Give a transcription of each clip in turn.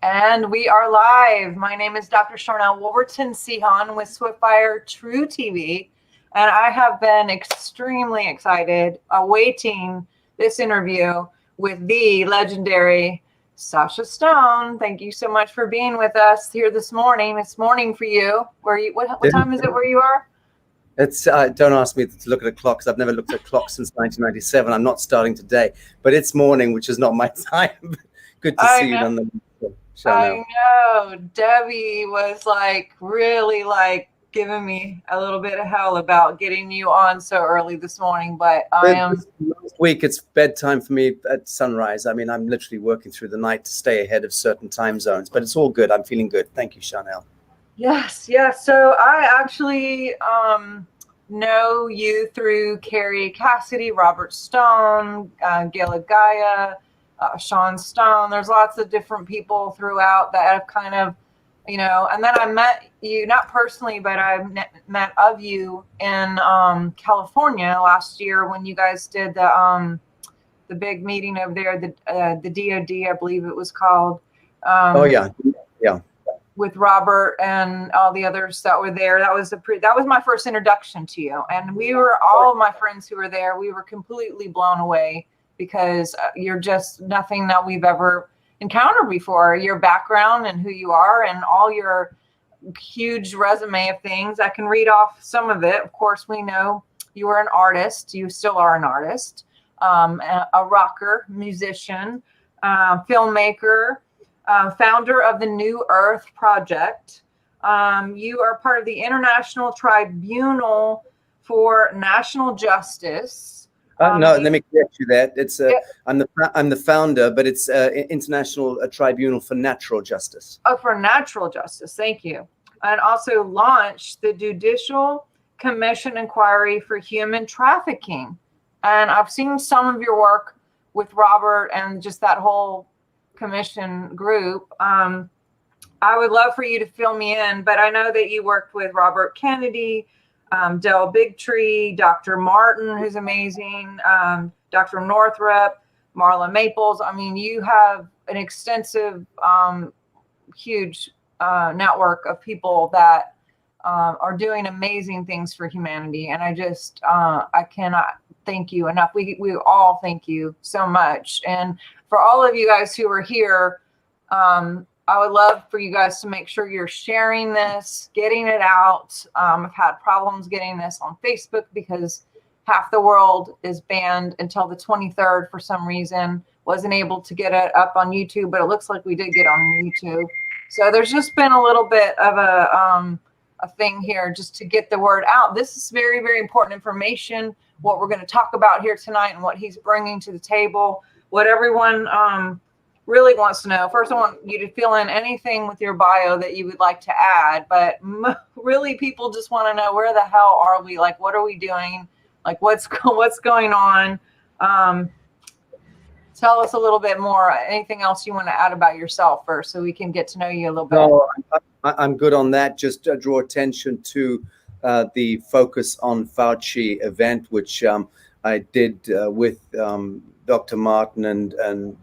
And we are live. My name is Dr. Sharnael Wolverton-Sehon with Swiftfire True TV. And I have been extremely excited awaiting this interview with the legendary Sacha Stone. Thank you so much for being with us here this morning. It's morning for you. What time is it where you are? It's don't ask me to look at a clock, because I've never looked at a clock since 1997. I'm not starting today, but it's morning, which is not my time. Good to see you on the show. I know. Debbie was really giving me a little bit of hell about getting you on so early this morning, but last week it's bedtime for me at sunrise. I mean, I'm literally working through the night to stay ahead of certain time zones, but it's all good. I'm feeling good. Thank you, Sharnael. Yes. So I actually know you through Carrie Cassidy, Robert Stone, Gala Gaia, Sean Stone. There's lots of different people throughout that have kind of, and then I met you, not personally, but I met of you in California last year when you guys did the big meeting over there, the DOD, I believe it was called. Yeah. With Robert and all the others that were there. That was my first introduction to you. And all of my friends who were there, we were completely blown away, because you're just nothing that we've ever encountered before. Your background and who you are and all your huge resume of things. I can read off some of it. Of course, we know you were an artist. You still are an artist, a rocker, musician, filmmaker, founder of the New Earth Project. You are part of the International Tribunal for National Justice. No, let me correct you there. It's I'm the founder, but it's International Tribunal for Natural Justice. Oh, for natural justice. Thank you. And also launched the Judicial Commission Inquiry for Human Trafficking. And I've seen some of your work with Robert and just that whole commission group. I would love for you to fill me in, but I know that you worked with Robert Kennedy, Del Bigtree, Dr. Martin, who's amazing, Dr. Northrup, Marla Maples. I mean, you have an extensive, huge network of people that are doing amazing things for humanity. And I cannot thank you enough. We all thank you so much. And for all of you guys who are here, I would love for you guys to make sure you're sharing this, getting it out. I've had problems getting this on Facebook because half the world is banned until the 23rd for some reason. Wasn't able to get it up on YouTube, but it looks like we did get on YouTube. So there's just been a little bit of a thing here just to get the word out. This is very, very important information, what we're going to talk about here tonight and what he's bringing to the table, what everyone really wants to know. First, I want you to fill in anything with your bio that you would like to add, but really people just want to know, where the hell are we? Like, what are we doing? Like, what's going on? Tell us a little bit more. Anything else you want to add about yourself first, so we can get to know you a little bit? No, I'm good on that. Just draw attention to the Focus on Fauci event, which I did with Dr. Martin and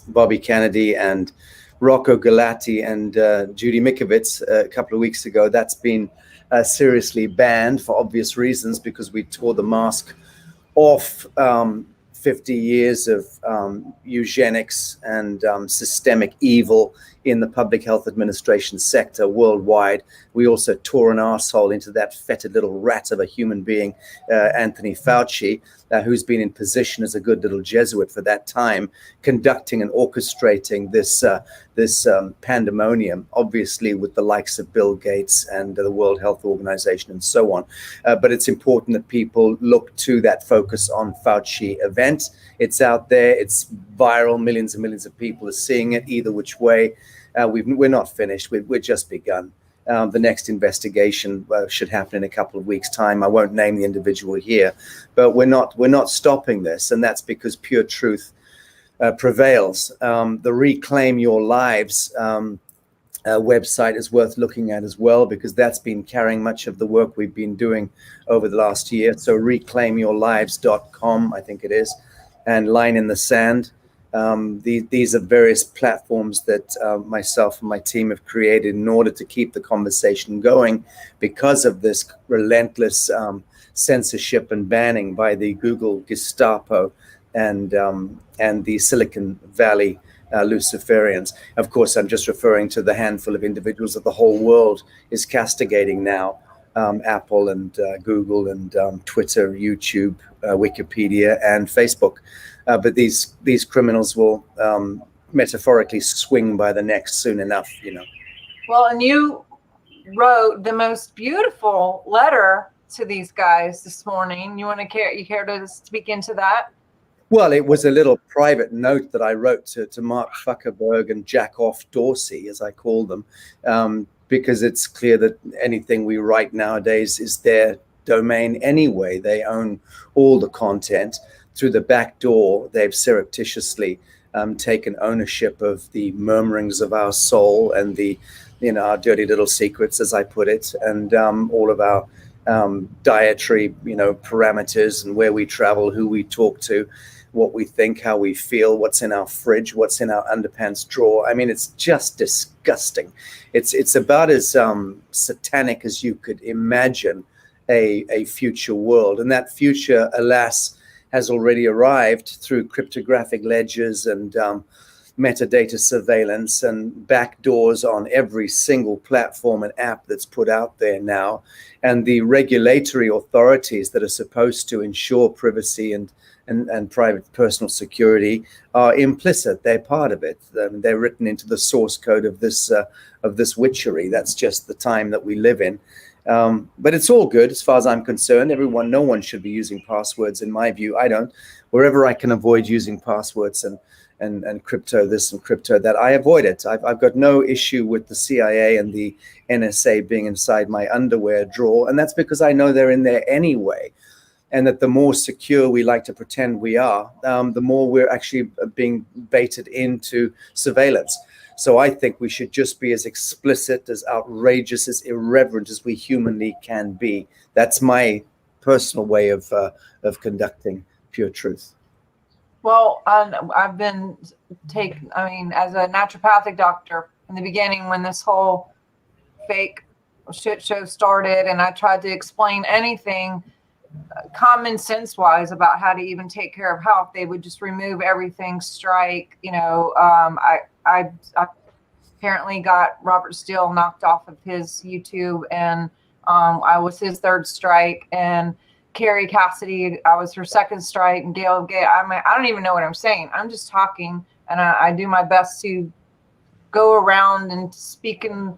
Bobby Kennedy and Rocco Galati and Judy Mikovits a couple of weeks ago. That's been seriously banned for obvious reasons, because we tore the mask off 50 years of eugenics and systemic evil in the public health administration sector worldwide. We also tore an arsehole into that fetid little rat of a human being, Anthony Fauci, who's been in position as a good little Jesuit for that time, conducting and orchestrating this pandemonium, obviously with the likes of Bill Gates and the World Health Organization and so on. But it's important that people look to that Focus on Fauci event. It's out there, it's viral, millions and millions of people are seeing it either which way. We're not finished, we're just begun. The next investigation should happen in a couple of weeks' time. I won't name the individual here, but we're not stopping this, and that's because pure truth prevails. The Reclaim Your Lives website is worth looking at as well, because that's been carrying much of the work we've been doing over the last year. So reclaimyourlives.com, I think it is, and Line in the Sand. These are various platforms that myself and my team have created in order to keep the conversation going because of this relentless censorship and banning by the Google Gestapo and the Silicon Valley Luciferians. Of course, I'm just referring to the handful of individuals that the whole world is castigating now. Apple and Google and Twitter, YouTube, Wikipedia, and Facebook. But these criminals will metaphorically swing by the neck soon enough, you know. Well, and you wrote the most beautiful letter to these guys this morning. You care to speak into that? Well, it was a little private note that I wrote to Mark Zuckerberg and Jack Off Dorsey, as I call them, because it's clear that anything we write nowadays is their domain anyway. They own all the content. Through the back door, they've surreptitiously taken ownership of the murmurings of our soul and our dirty little secrets, as I put it, and all of our dietary, parameters and where we travel, who we talk to, what we think, how we feel, what's in our fridge, what's in our underpants drawer. I mean, it's just disgusting. It's about as satanic as you could imagine a future world. And that future, alas, has already arrived through cryptographic ledgers and metadata surveillance and backdoors on every single platform and app that's put out there now. And the regulatory authorities that are supposed to ensure privacy and private personal security are implicit. They're part of it. They're written into the source code of this witchery. That's just the time that we live in. But it's all good as far as I'm concerned. No one should be using passwords, in my view. I don't. Wherever I can avoid using passwords and crypto this and crypto that, I avoid it. I've got no issue with the CIA and the NSA being inside my underwear drawer, and that's because I know they're in there anyway. And that the more secure we like to pretend we are, the more we're actually being baited into surveillance. So I think we should just be as explicit, as outrageous, as irreverent as we humanly can be. That's my personal way of conducting pure truth. Well, I've been as a naturopathic doctor in the beginning when this whole fake shit show started, and I tried to explain anything common sense wise about how to even take care of health, they would just remove everything, strike, I apparently got Robert Steele knocked off of his YouTube, and I was his third strike, and Carrie Cassidy, I was her second strike, and Gail Gay, I don't even know what I'm saying. I'm just talking, and I do my best to go around and speak in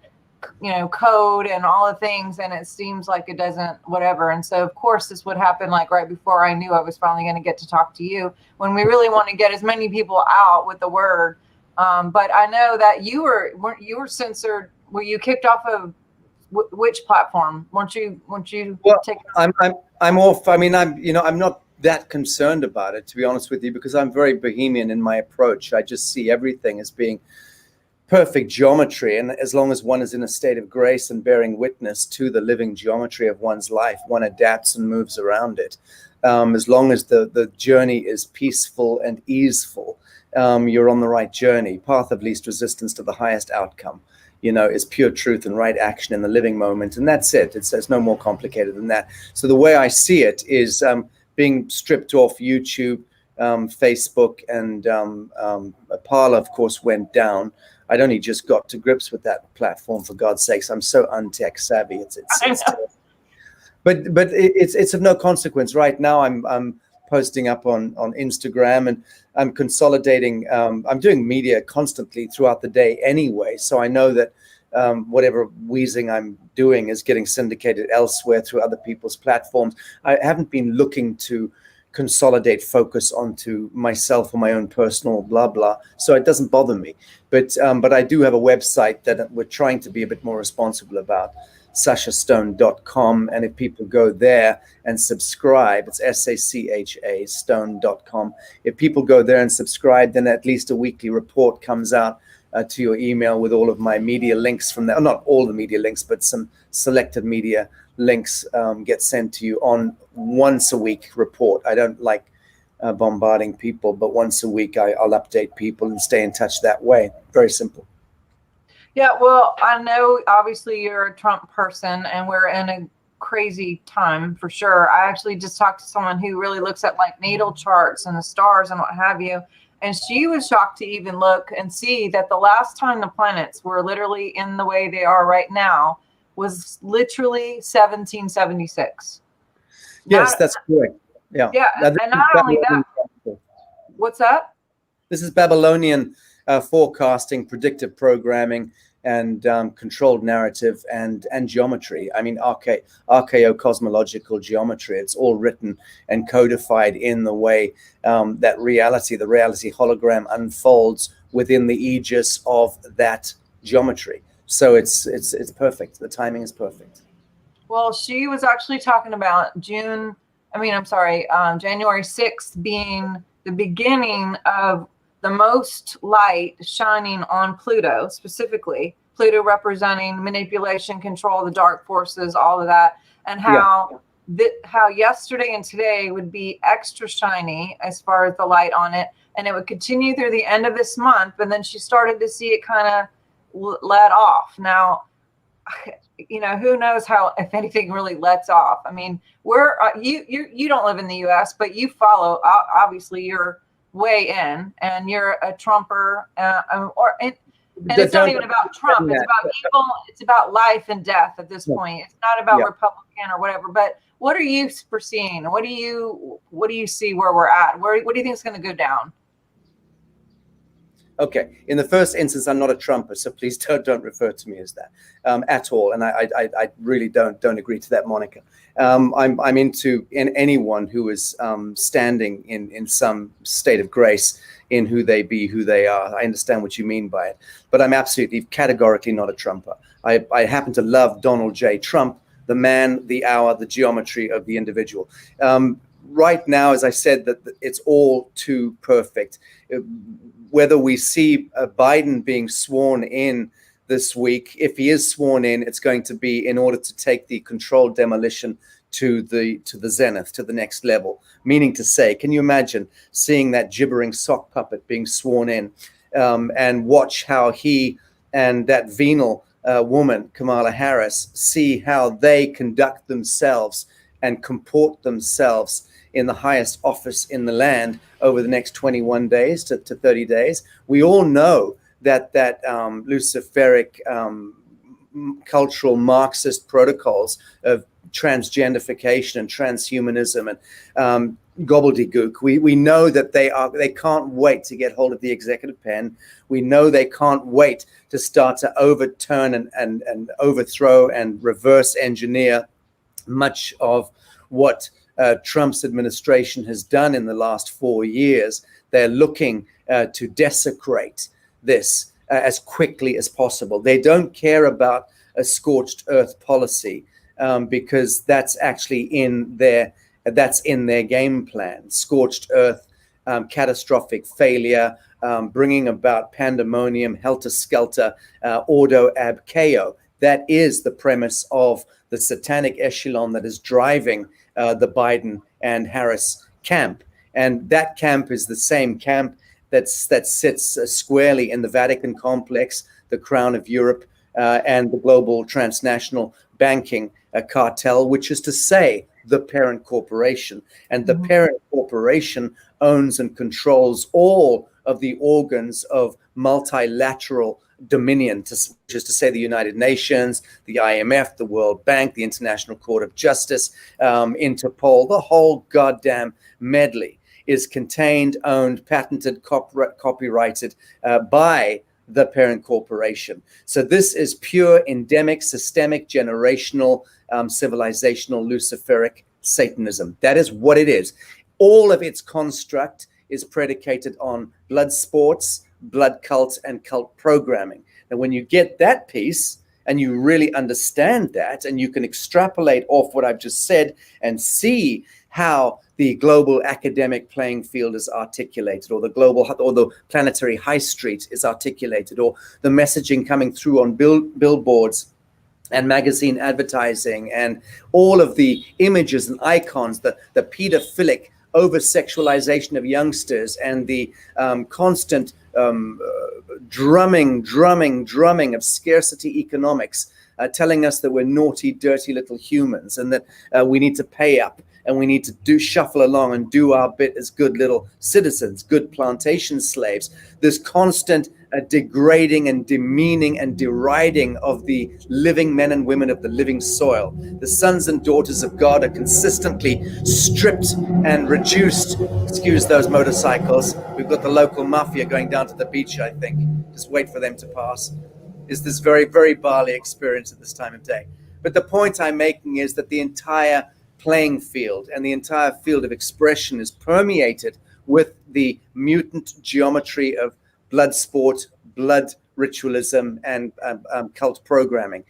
code and all the things, and it seems like it doesn't, whatever. And so of course this would happen like right before I knew I was finally going to get to talk to you, when we really want to get as many people out with the word. But I know that you were censored. Were you kicked off of which platform? Weren't you well, I'm off. I mean, I'm not that concerned about it, to be honest with you, because I'm very bohemian in my approach. I just see everything as being perfect geometry, and as long as one is in a state of grace and bearing witness to the living geometry of one's life, one adapts and moves around it. As long as the journey is peaceful and easeful, you're on the right journey. Path of least resistance to the highest outcome, is pure truth and right action in the living moment, and that's it. It's no more complicated than that. So the way I see it is being stripped off YouTube, Facebook, and Parler, of course, went down. I'd only just got to grips with that platform, for God's sakes. I'm so untech savvy. But it's of no consequence. Right now, I'm posting up on Instagram, and I'm consolidating. I'm doing media constantly throughout the day anyway, so I know that whatever wheezing I'm doing is getting syndicated elsewhere through other people's platforms. I haven't been looking to consolidate focus onto myself or my own personal blah blah, so it doesn't bother me. But I do have a website that we're trying to be a bit more responsible about, sachastone.com, and if people go there and subscribe, it's SACHA stone.com. If people go there and subscribe, then at least a weekly report comes out to your email with all of my media links from there. Not all the media links, but some selected media links get sent to you on once a week report. I don't like bombarding people, but once a week I'll update people and stay in touch that way. Very simple. Yeah, well, I know obviously you're a Trump person, and we're in a crazy time for sure. I actually just talked to someone who really looks at like natal charts and the stars and what have you. And she was shocked to even look and see that the last time the planets were literally in the way they are right now was literally 1776. Yes, that's correct. Yeah. Yeah. And not only that, what's that? This is Babylonian forecasting, predictive programming, and controlled narrative and geometry. I mean, archaeo-cosmological geometry. It's all written and codified in the way that the reality hologram unfolds within the aegis of that geometry. So it's perfect. The timing is perfect. Well, she was actually talking about January 6th being the beginning of the most light shining on Pluto, specifically Pluto representing manipulation, control, the dark forces, all of that, and how how yesterday and today would be extra shiny as far as the light on it, and it would continue through the end of this month. And then she started to see it kind of let off. Now, who knows if anything really lets off. I mean, you don't live in the U.S., but you follow. Obviously, you're way in, and you're a Trumper, and it's not even about Trump. It's about evil. It's about life and death at this point. It's not about Republican or whatever. But what are you foreseeing? What do you see where we're at? What do you think is going to go down? Okay. In the first instance, I'm not a Trumper, so please don't refer to me as that at all. And I really don't agree to that moniker. I'm into anyone who is standing in some state of grace in who they be, who they are. I understand what you mean by it, but I'm absolutely categorically not a Trumper. I happen to love Donald J. Trump, the man, the hour, the geometry of the individual. Right now, as I said, that it's all too perfect. Whether we see Biden being sworn in this week, if he is sworn in, it's going to be in order to take the controlled demolition to the zenith, to the next level. Meaning to say, can you imagine seeing that gibbering sock puppet being sworn in, and watch how he and that venal woman, Kamala Harris, see how they conduct themselves and comport themselves in the highest office in the land over the next 21 days to 30 days. We all know that Luciferic cultural Marxist protocols of transgenderification and transhumanism and gobbledygook. We know that they can't wait to get hold of the executive pen. We know they can't wait to start to overturn and overthrow and reverse engineer much of what Trump's administration has done in the last 4 years. They're looking to desecrate this as quickly as possible. They don't care about a scorched earth policy because that's actually in their game plan. Scorched earth, catastrophic failure, bringing about pandemonium, helter-skelter, ordo ab chaos. That is the premise of the satanic echelon that is driving the Biden and Harris camp. And that camp is the same camp that sits squarely in the Vatican complex, the Crown of Europe, and the global transnational banking cartel, which is to say the parent corporation. And the parent corporation owns and controls all of the organs of multilateral dominion, which is to say the United Nations, the IMF, the World Bank, the International Court of Justice, Interpol. The whole goddamn medley is contained, owned, patented, copyrighted by the parent corporation. So this is pure endemic, systemic, generational, civilizational, luciferic Satanism. That is what it is. All of its construct is predicated on blood sports, blood cult, and cult programming. And when you get that piece and you really understand that, and you can extrapolate off what I've just said and see how the global academic playing field is articulated, or the global or the planetary high street is articulated, or the messaging coming through on billboards and magazine advertising, and all of the images and icons, the pedophilic over-sexualization of youngsters and the constant drumming of scarcity economics, telling us that we're naughty, dirty little humans, and that we need to pay up and we need to shuffle along and do our bit as good little citizens, good plantation slaves. This constant degrading and demeaning and deriding of the living men and women of the living soil. The sons and daughters of God are consistently stripped and reduced. Excuse those motorcycles. We've got the local mafia going down to the beach, I think. Just wait for them to pass. Is this very, very Bali experience at this time of day. But the point I'm making is that the entire playing field and the entire field of expression is permeated with the mutant geometry of blood sport, blood ritualism, and cult programming.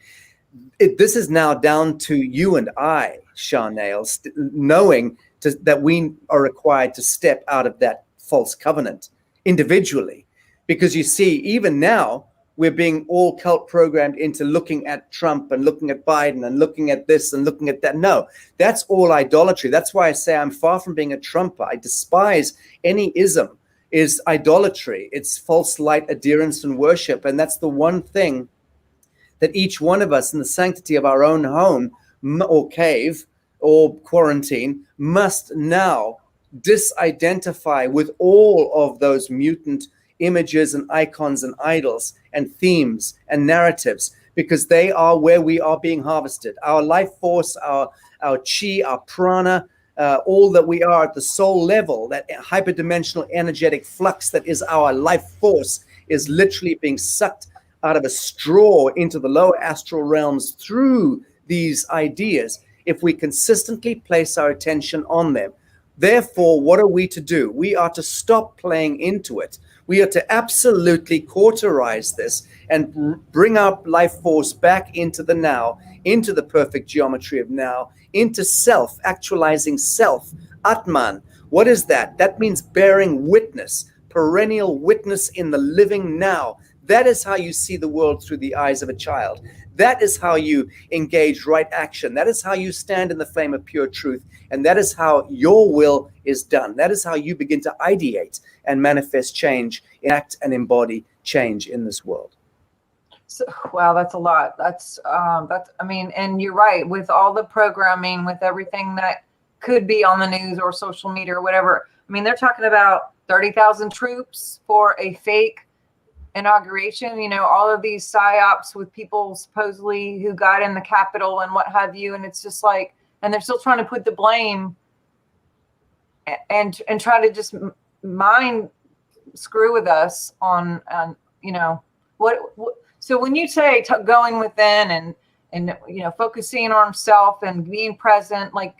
This is now down to you and I, Sharnael, knowing that we are required to step out of that false covenant individually. Because you see, even now, we're being all cult programmed into looking at Trump and looking at Biden and looking at this and looking at that. No, that's all idolatry. That's why I say I'm far from being a Trumper. I despise any ism. Is idolatry. It's false light adherence and worship. And that's the one thing that each one of us in the sanctity of our own home or cave or quarantine must now disidentify with all of those mutant images and icons and idols and themes and narratives, because they are where we are being harvested. Our life force, our chi, our prana, all that we are at the soul level, that hyperdimensional energetic flux that is our life force, is literally being sucked out of a straw into the lower astral realms through these ideas if we consistently place our attention on them. Therefore, what are we to do? We are to stop playing into it. We are to absolutely cauterize this and bring our life force back into the now, into the perfect geometry of now, into self, actualizing self, Atman. What is that? That means bearing witness, perennial witness in the living now. That is how you see the world through the eyes of a child. That is how you engage right action. That is how you stand in the flame of pure truth. And that is how your will is done. That is how you begin to ideate and manifest change, enact and embody change in this world. So, wow, that's a lot. That's I mean, and you're right, with all the programming, with everything that could be on the news or social media or whatever. I mean, they're talking about 30,000 troops for a fake inauguration, you know, all of these psyops with people supposedly who got in the Capitol and what have you. And it's just like, and they're still trying to put the blame and try to just mind screw with us on you know, what so when you say going within and you know, focusing on self and being present, like,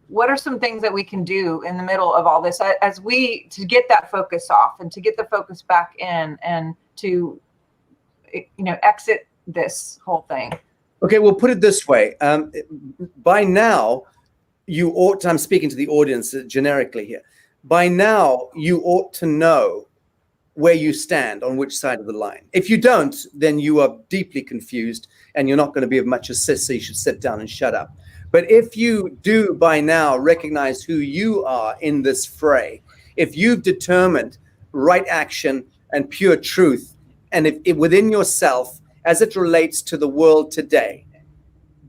what are some things that we can do in the middle of all this as we to get that focus off and to get the focus back in and to, you know, exit this whole thing? Okay, we'll put it this way. By now, you ought to, I'm speaking to the audience generically here. By now, you ought to know where you stand on which side of the line. If you don't, then you are deeply confused and you're not going to be of much assist, so you should sit down and shut up. But if you do by now recognize who you are in this fray, if you've determined right action and pure truth, and if within yourself as it relates to the world today,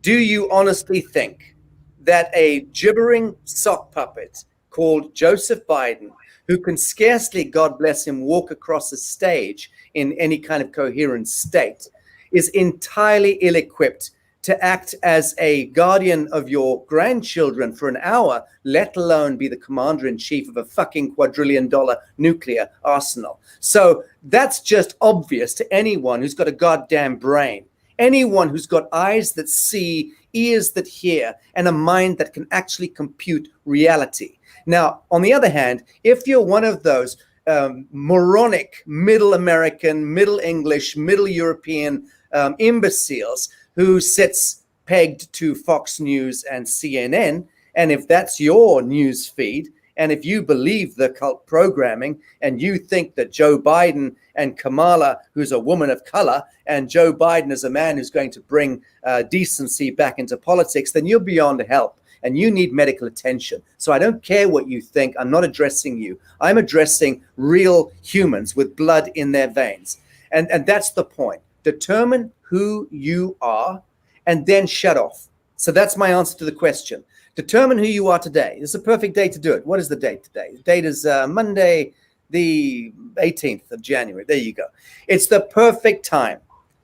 do you honestly think that a gibbering sock puppet called Joseph Biden, who can scarcely, God bless him, walk across a stage in any kind of coherent state, is entirely ill-equipped to act as a guardian of your grandchildren for an hour, let alone be the commander-in-chief of a fucking quadrillion-dollar nuclear arsenal? So that's just obvious to anyone who's got a goddamn brain. Anyone who's got eyes that see, ears that hear, and a mind that can actually compute reality. Now, on the other hand, if you're one of those moronic middle American, middle English, middle European imbeciles who sits pegged to Fox News and CNN, and if that's your news feed, and if you believe the cult programming, and you think that Joe Biden and Kamala, who's a woman of color, and Joe Biden is a man who's going to bring decency back into politics, then you're beyond help. and you need medical attention. So I don't care what you think. I'm not addressing you. I'm addressing real humans with blood in their veins. And that's the point. Determine who you are and then shut off. So that's my answer to the question. Determine who you are today. It's a perfect day to do it. What is the date today? The date is Monday, the 18th of January. There you go. It's the perfect time.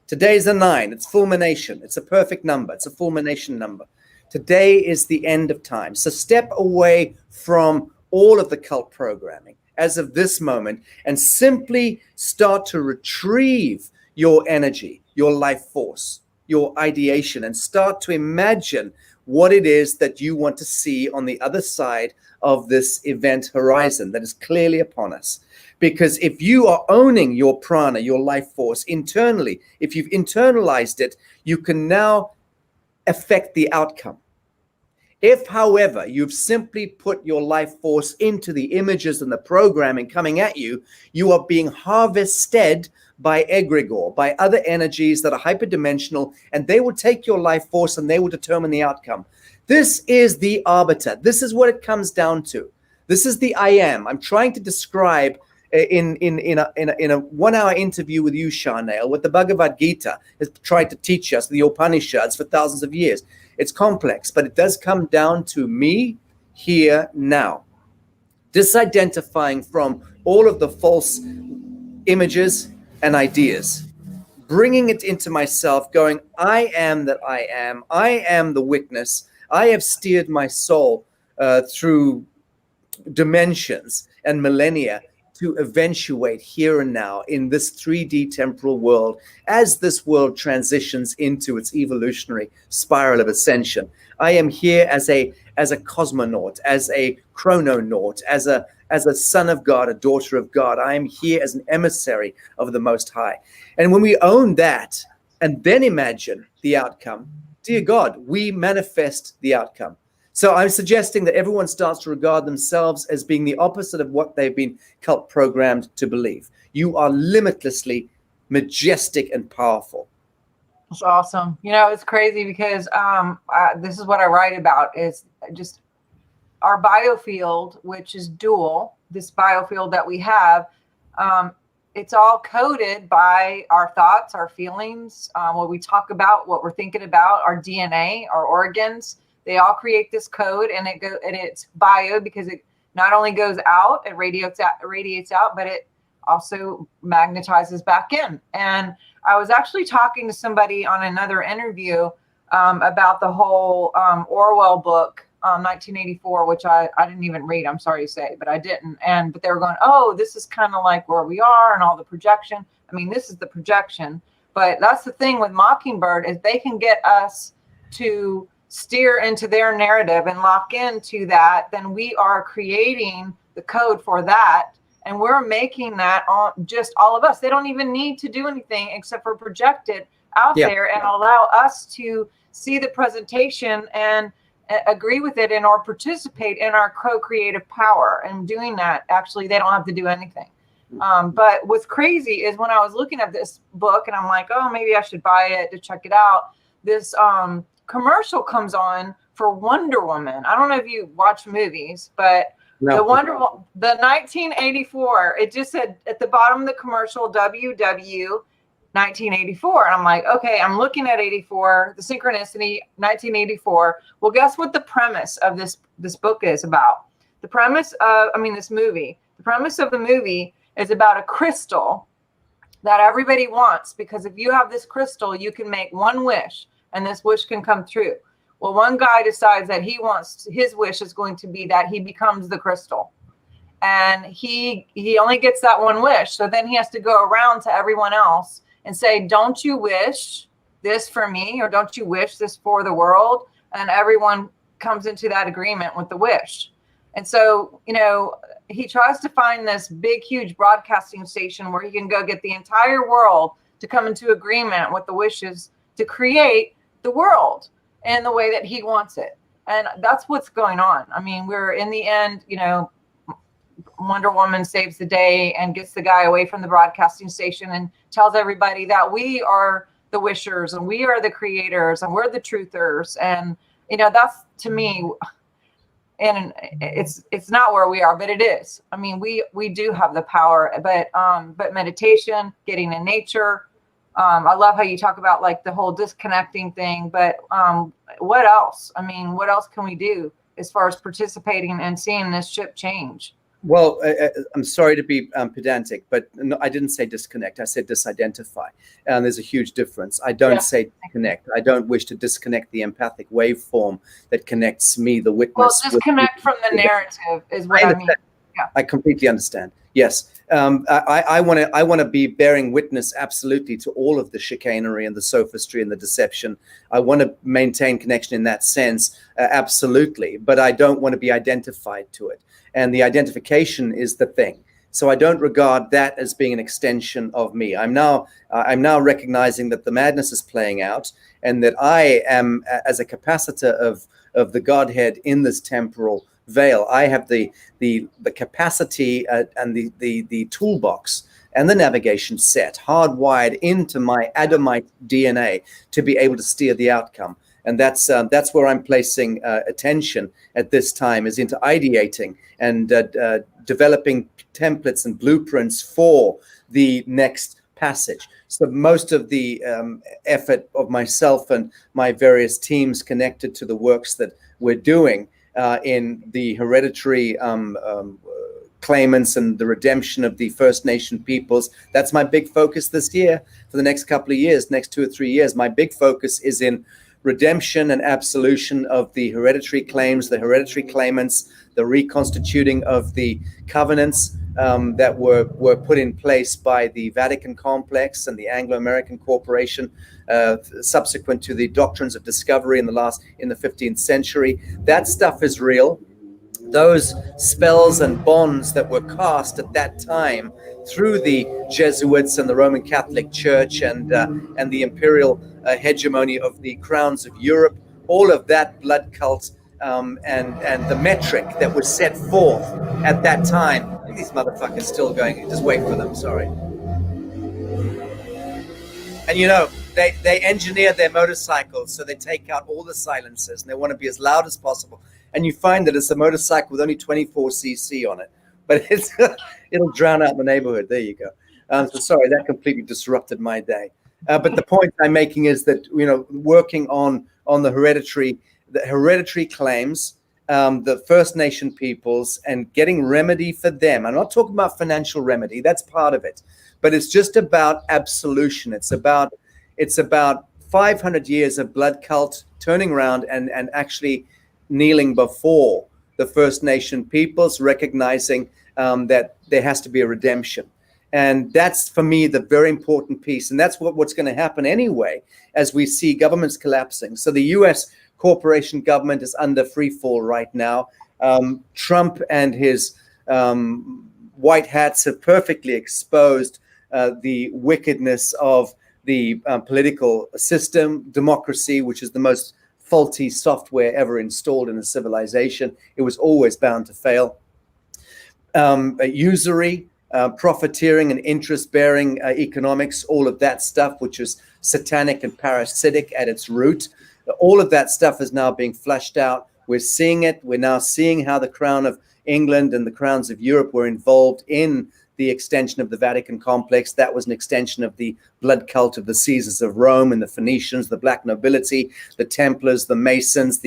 Today's a 9. It's fulmination. It's a perfect number. It's a fulmination number. Today is the end of time. So step away from all of the cult programming as of this moment and simply start to retrieve your energy, your life force, your ideation, and start to imagine what it is that you want to see on the other side of this event horizon that is clearly upon us. Because if you are owning your prana, your life force internally, if you've internalized it, you can now affect the outcome. If, however, you've simply put your life force into the images and the programming coming at you, you are being harvested by egregore, by other energies that are hyperdimensional, and they will take your life force and they will determine the outcome. This is the arbiter. This is what it comes down to. This is the I am. I'm trying to describe in a 1 hour interview with you, Sharnael, what the Bhagavad Gita has tried to teach us, the Upanishads, for thousands of years. It's complex, but it does come down to me here now. Disidentifying from all of the false images and ideas, bringing it into myself, going, I am that I am. I am the witness. I have steered my soul through dimensions and millennia to eventuate here and now in this 3D temporal world as this world transitions into its evolutionary spiral of ascension. I am here as a cosmonaut, as a chrononaut, as a son of God, a daughter of God. I am here as an emissary of the Most High. And when we own that and then imagine the outcome, dear God, we manifest the outcome. So I'm suggesting that everyone starts to regard themselves as being the opposite of what they've been cult programmed to believe. You are limitlessly majestic and powerful. That's awesome. You know, it's crazy because this is what I write about, is just our biofield, which is dual, this biofield that we have, it's all coded by our thoughts, our feelings, what we talk about, what we're thinking about, our DNA, our organs. They all create this code, and it's bio because it not only goes out, it radiates out, but it also magnetizes back in. And I was actually talking to somebody on another interview about the whole Orwell book, 1984, which I didn't even read, I'm sorry to say, but I didn't. But they were going, oh, this is kind of like where we are and all the projection. I mean, this is the projection. But that's the thing with Mockingbird, is they can get us to steer into their narrative and lock into that. Then we are creating the code for that. And we're making that on just all of us. They don't even need to do anything except for project it out there and allow us to see the presentation and agree with it and or participate in our co-creative power. And doing that, actually, they don't have to do anything. But what's crazy is when I was looking at this book and I'm like, oh, maybe I should buy it to check it out. This commercial comes on for Wonder Woman. I don't know if you watch movies, but no. The 1984, it just said at the bottom of the commercial, WW 1984. And I'm like, okay, I'm looking at 84, the synchronicity, 1984. Well, guess what the premise of this book is about? The premise of, this movie. The premise of the movie is about a crystal that everybody wants, because if you have this crystal, you can make one wish and this wish can come true. Well, one guy decides that his wish is going to be that he becomes the crystal. And he only gets that one wish. So then he has to go around to everyone else and say, don't you wish this for me? Or don't you wish this for the world? And everyone comes into that agreement with the wish. And so, he tries to find this big, huge broadcasting station where he can go get the entire world to come into agreement with the wishes to create the world in the way that he wants it. And that's what's going on. We're in the end, Wonder Woman saves the day and gets the guy away from the broadcasting station and tells everybody that we are the wishers and we are the creators and we're the truthers. And that's to me, and it's not where we are, but it is. I mean, we do have the power, but meditation, getting in nature. I love how you talk about like the whole disconnecting thing, but what else? I mean, what else can we do as far as participating and seeing this ship change? Well, I'm sorry to be pedantic, but no, I didn't say disconnect. I said disidentify. And there's a huge difference. I don't say disconnect. I don't wish to disconnect the empathic waveform that connects me, the witness. Well, disconnect from the narrative is what I mean. Yeah. I completely understand. Yes. I want to be bearing witness absolutely to all of the chicanery and the sophistry and the deception. I want to maintain connection in that sense, absolutely. But I don't want to be identified to it. And the identification is the thing. So I don't regard that as being an extension of me. I'm now recognizing that the madness is playing out, and that I am, as a capacitor of the Godhead in this temporal veil, I have the capacity and the toolbox and the navigation set hardwired into my Adamite DNA to be able to steer the outcome. And that's where I'm placing attention at this time, is into ideating and developing templates and blueprints for the next passage. So most of the effort of myself and my various teams connected to the works that we're doing in the hereditary claimants and the redemption of the First Nation peoples, that's my big focus this year. For the next couple of years, next 2 or 3 years, my big focus is in redemption and absolution of the hereditary claims, the hereditary claimants, the reconstituting of the covenants that were put in place by the Vatican complex and the Anglo-American Corporation subsequent to the doctrines of discovery in the 15th century. That stuff is real. Those spells and bonds that were cast at that time through the Jesuits and the Roman Catholic Church and the imperial hegemony of the crowns of Europe, all of that blood cult and the metric that was set forth at that time. These motherfuckers still going. Just wait for them. Sorry. And they engineer their motorcycles, so they take out all the silencers and they want to be as loud as possible. And you find that it's a motorcycle with only 24 cc on it, but it'll drown out the neighborhood. There you go. So sorry, that completely disrupted my day. But the point I'm making is that working on the hereditary claims, the First Nation peoples, and getting remedy for them. I'm not talking about financial remedy. That's part of it, but it's just about absolution. It's about 500 years of blood cult turning around and actually kneeling before the First Nation peoples, recognizing that there has to be a redemption. And that's, for me, the very important piece. And that's what's going to happen anyway, as we see governments collapsing. So the U.S. corporation government is under free fall right now. Trump and his white hats have perfectly exposed the wickedness of the political system, democracy, which is the most faulty software ever installed in a civilization. It was always bound to fail. Usury, profiteering and interest-bearing economics, all of that stuff, which is satanic and parasitic at its root. All of that stuff is now being flushed out. We're seeing it. We're now seeing how the Crown of England and the crowns of Europe were involved in the extension of the Vatican complex. That was an extension of the blood cult of the Caesars of Rome and the Phoenicians, the black nobility, the Templars, the Masons,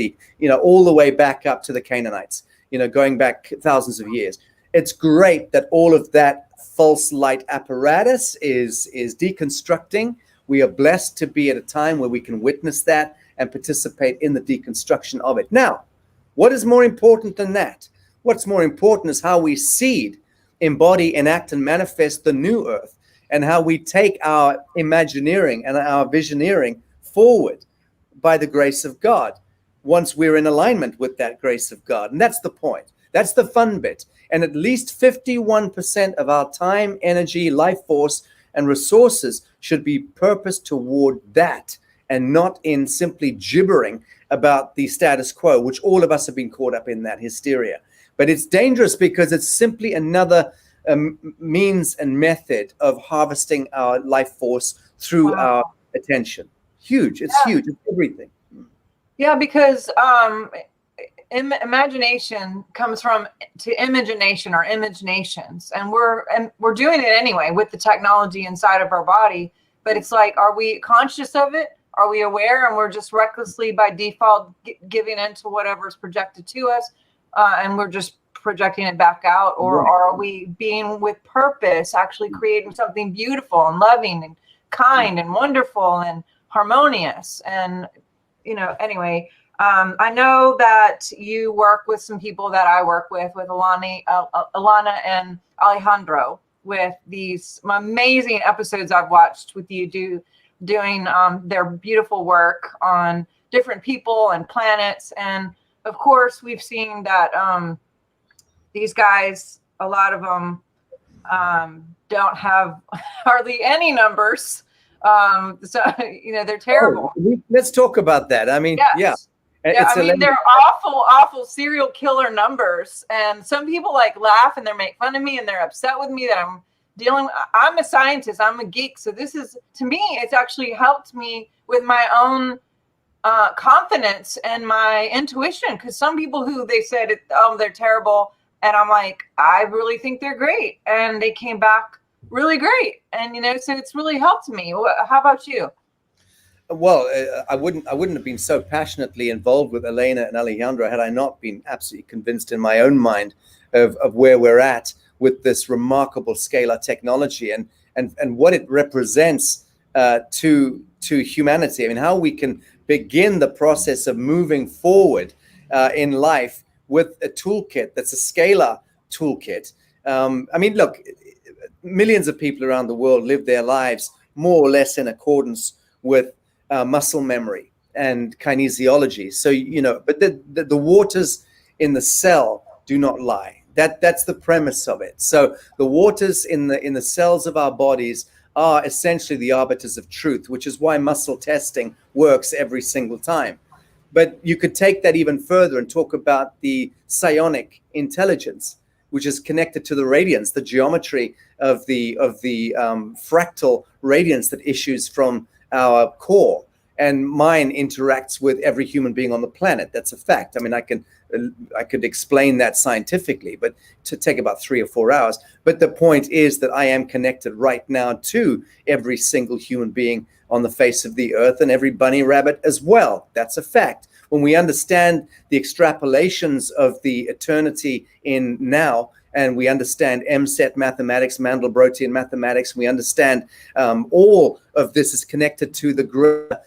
all the way back up to the Canaanites, going back thousands of years. It's great that all of that false light apparatus is deconstructing. We are blessed to be at a time where we can witness that and participate in the deconstruction of it. Now, what is more important than that? What's more important is how we seed, embody, enact, and manifest the new earth, and how we take our imagineering and our visioneering forward by the grace of God, once we're in alignment with that grace of God. And that's the point. That's the fun bit. And at least 51% of our time, energy, life force, and resources should be purposed toward that, and not in simply gibbering about the status quo, which all of us have been caught up in, that hysteria. But it's dangerous because it's simply another means and method of harvesting our life force through our attention. Huge. It's huge. It's everything. Yeah, because imagination comes from to imagination or imaginations, and we're doing it anyway with the technology inside of our body. But it's like, are we conscious of it? Are we aware? And we're just recklessly by default giving into whatever's projected to us, and we're just projecting it back out, or Right. are we being with purpose, actually creating something beautiful and loving and kind and wonderful and harmonious? And anyway, I know that you work with some people that I work with Alana and Alejandro, with these amazing episodes I've watched with you doing their beautiful work on different people and planets. And of course, we've seen that these guys, a lot of them don't have hardly any numbers. So, they're terrible. Let's talk about that. I mean, Yes. yeah, I mean, they're awful serial killer numbers. And some people like laugh and they make fun of me and they're upset with me that I'm a scientist, I'm a geek. So this is, to me, it's actually helped me with my own confidence and my intuition. Because some people who they said, they're terrible. And I'm like, I really think they're great. And they came back really great. And, so it's really helped me. How about you? Well, I wouldn't have been so passionately involved with Elena and Alejandro had I not been absolutely convinced in my own mind of where we're at with this remarkable scalar technology and what it represents to humanity. I mean, how we can begin the process of moving forward in life with a toolkit that's a scalar toolkit. I mean, look, millions of people around the world live their lives more or less in accordance with muscle memory and kinesiology. So, but the waters in the cell do not lie. That's the premise of it. So the waters in the cells of our bodies are essentially the arbiters of truth, which is why muscle testing works every single time. But you could take that even further and talk about the psionic intelligence, which is connected to the radiance, the geometry of the fractal radiance that issues from our core. And mine interacts with every human being on the planet. That's a fact. I mean, I could explain that scientifically, but to take about 3 or 4 hours. But the point is that I am connected right now to every single human being on the face of the earth and every bunny rabbit as well. That's a fact. When we understand the extrapolations of the eternity in now, and we understand M-set mathematics, Mandelbrottian mathematics, we understand all of this is connected to the greater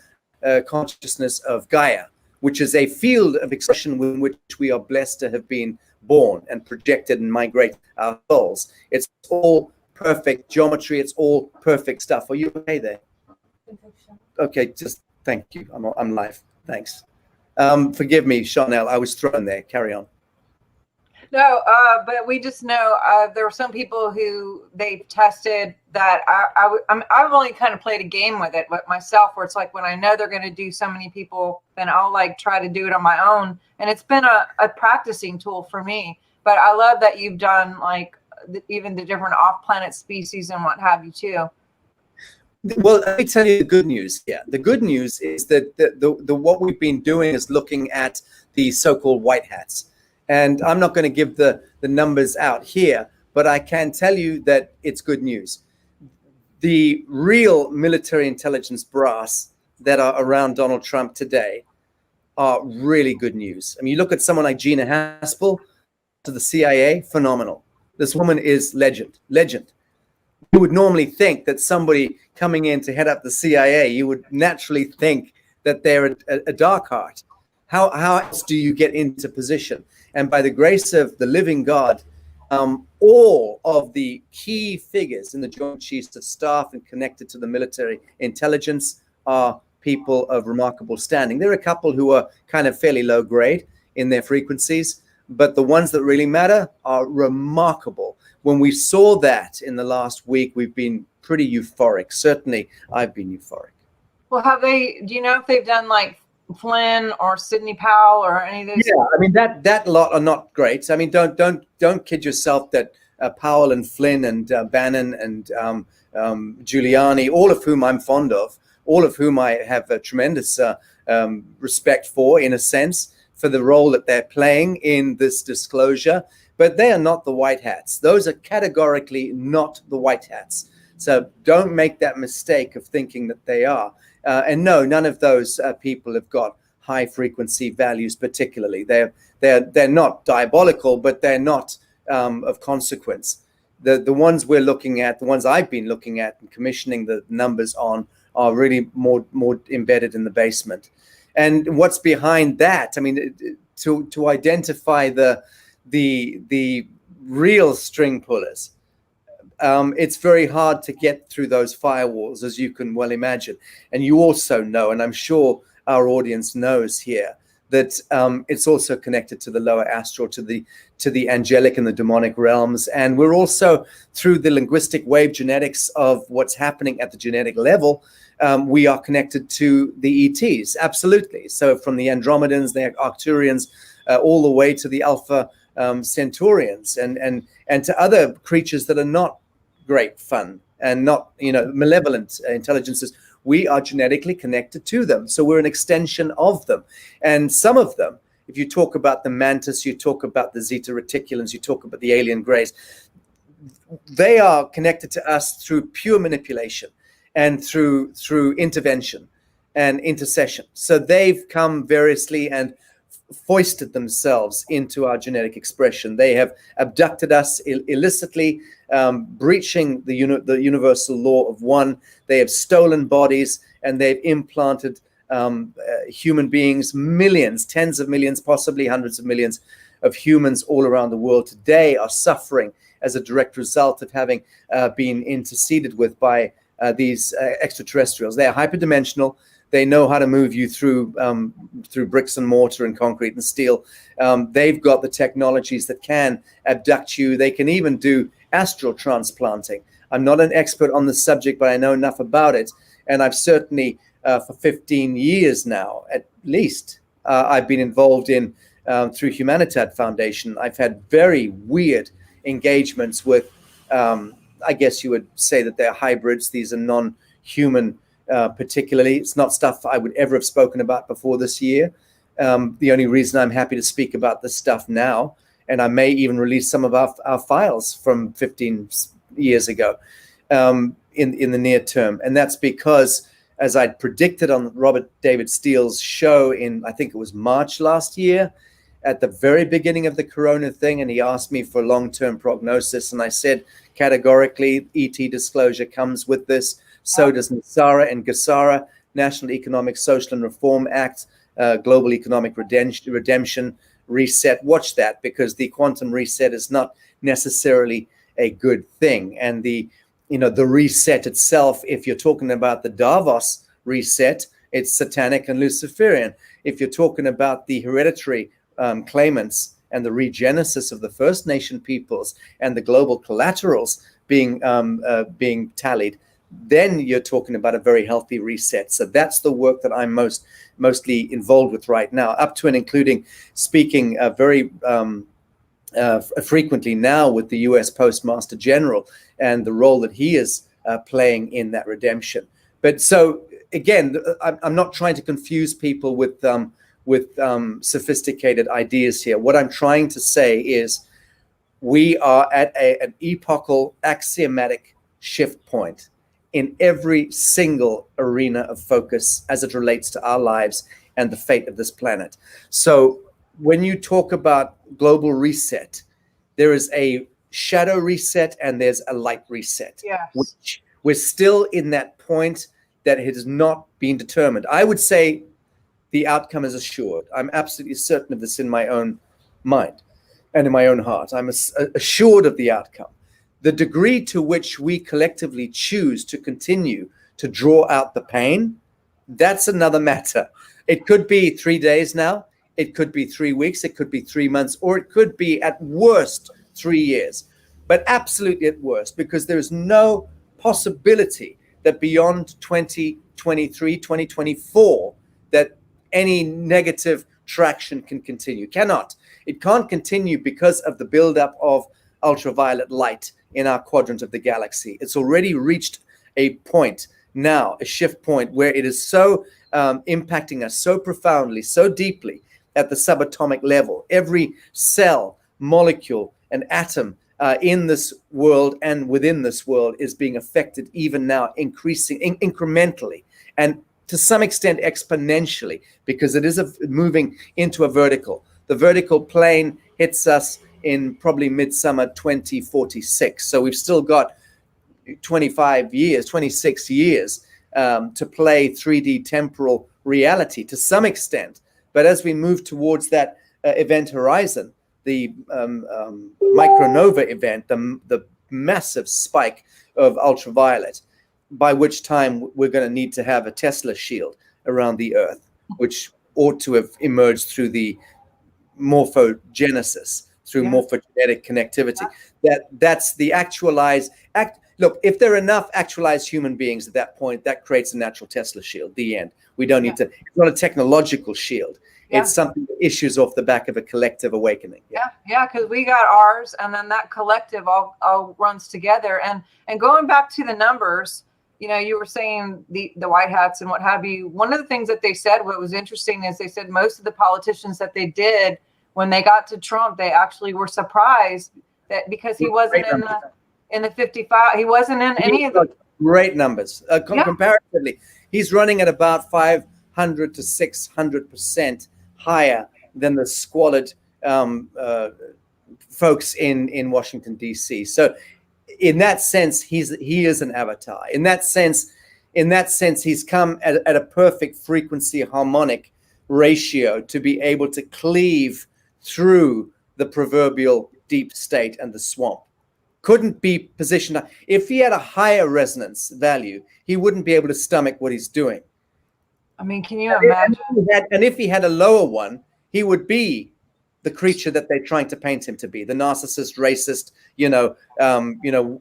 consciousness of Gaia, which is a field of expression in which we are blessed to have been born and projected and migrate our souls. It's all perfect geometry. It's all perfect stuff. Are you okay there? Okay, just thank you. I'm live. Thanks. Forgive me, Sharnael. I was thrown there. Carry on. No, but we just know there were some people who they've tested that I've only kind of played a game with it myself, where it's like when I know they're going to do so many people, then I'll like try to do it on my own. And it's been a practicing tool for me. But I love that you've done like even the different off-planet species and what have you too. Well, let me tell you the good news here. The good news is that the what we've been doing is looking at the so-called white hats. And I'm not going to give the numbers out here, but I can tell you that it's good news. The real military intelligence brass that are around Donald Trump today are really good news. I mean, you look at someone like Gina Haspel to the CIA, phenomenal. This woman is legend. You would normally think that somebody coming in to head up the CIA, you would naturally think that they're a dark heart. How else do you get into position? And by the grace of the living God, all of the key figures in the Joint Chiefs of Staff and connected to the military intelligence are people of remarkable standing. There are a couple who are kind of fairly low grade in their frequencies, but the ones that really matter are remarkable. When we saw that in the last week, we've been pretty euphoric. Certainly, I've been euphoric. Well, do you know if they've done like Flynn or Sidney Powell or any of those? Yeah, I mean that lot are not great. I mean, don't kid yourself that Powell and Flynn and Bannon and Giuliani, all of whom I'm fond of, all of whom I have a tremendous respect for, in a sense, for the role that they're playing in this disclosure. But they are not the white hats. Those are categorically not the white hats. So don't make that mistake of thinking that they are. And no, none of those people have got high frequency values particularly. They're not diabolical, but they're not of consequence. The ones we're looking at, the ones I've been looking at and commissioning the numbers on, are really more embedded in the basement. And what's behind that? I mean, to identify the real string pullers, it's very hard to get through those firewalls, as you can well imagine. And you also know, and I'm sure our audience knows here, that it's also connected to the lower astral, to the angelic and the demonic realms. And we're also, through the linguistic wave genetics of what's happening at the genetic level, we are connected to the ETs, absolutely. So from the Andromedans, the Arcturians, all the way to the Alpha Centaurians, and to other creatures that are not great fun and not, malevolent intelligences. We are genetically connected to them. So we're an extension of them. And some of them, if you talk about the mantis, you talk about the zeta reticulans, you talk about the alien grays, they are connected to us through pure manipulation and through intervention and intercession. So they've come variously and foisted themselves into our genetic expression. They have abducted us illicitly, breaching the universal law of one. They have stolen bodies, and they've implanted human beings, millions, tens of millions, possibly hundreds of millions of humans all around the world today are suffering as a direct result of having been interceded with by these extraterrestrials. They are hyperdimensional. They know how to move you through bricks and mortar and concrete and steel. They've got the technologies that can abduct you. They can even do astral transplanting. I'm not an expert on the subject, but I know enough about it. And I've certainly, for 15 years now, at least, I've been involved in, through Humanitad Foundation. I've had very weird engagements with, I guess you would say that they're hybrids. These are non-human particularly. It's not stuff I would ever have spoken about before this year. The only reason I'm happy to speak about this stuff now, and I may even release some of our files from 15 years ago in the near term. And that's because, as I'd predicted on Robert David Steele's show in, I think it was March last year, at the very beginning of the corona thing, and he asked me for long-term prognosis, and I said categorically, ET disclosure comes with this. So does NESARA and GESARA, National Economic, Social and Reform Act, Global Economic Redemption, Reset. Watch that, because the quantum reset is not necessarily a good thing. And the reset itself, if you're talking about the Davos reset, it's satanic and Luciferian. If you're talking about the hereditary claimants and the regenesis of the First Nation peoples and the global collaterals being tallied, then you're talking about a very healthy reset. So that's the work that I'm mostly involved with right now, up to and including speaking very frequently now with the U.S. Postmaster General and the role that he is playing in that redemption. But so again, I'm not trying to confuse people with sophisticated ideas here. What I'm trying to say is we are at an epochal axiomatic shift point in every single arena of focus as it relates to our lives and the fate of this planet. So when you talk about global reset, there is a shadow reset and there's a light reset. Yes. Which we're still in that point that it has not been determined. I would say the outcome is assured. I'm absolutely certain of this in my own mind and in my own heart. I'm assured of the outcome. The degree to which we collectively choose to continue to draw out the pain, that's another matter. It could be 3 days now, it could be 3 weeks, it could be 3 months, or it could be at worst 3 years, but absolutely at worst, because there is no possibility that beyond 2023, 2024, that any negative traction can continue. It can't continue because of the buildup of ultraviolet light in our quadrant of the galaxy. It's already reached a point now, a shift point where it is so impacting us so profoundly, so deeply at the subatomic level. Every cell, molecule, and atom in this world and within this world is being affected even now, increasing incrementally, and to some extent exponentially, because it is moving into a vertical. The vertical plane hits us in probably midsummer 2046. So we've still got 25 years, 26 years to play 3D temporal reality to some extent. But as we move towards that event horizon, the micronova event, the massive spike of ultraviolet, by which time we're going to need to have a Tesla shield around the Earth, which ought to have emerged through the morphogenesis, through morphogenetic connectivity. That's the actualized act. Look, if there are enough actualized human beings at that point, that creates a natural Tesla shield. The end. We don't need to. It's not a technological shield. It's something that issues off the back of a collective awakening. Because we got ours, and then that collective all runs together. And going back to the numbers, you know, you were saying the white hats and what have you. One of the things that they said, what was interesting, is they said most of the politicians that they did when they got to Trump, they actually were surprised that because he wasn't in the 55, he wasn't in any of the great numbers comparatively. He's running at about 500 to 600% higher than the squalid folks in Washington D.C. So, in that sense, he is an avatar. In that sense, he's come at a perfect frequency harmonic ratio to be able to cleave through the proverbial deep state and the swamp. Couldn't be positioned. If he had a higher resonance value, he wouldn't be able to stomach what he's doing. I mean, can you imagine? And if he had a lower one, he would be the creature that they're trying to paint him to be, the narcissist, racist,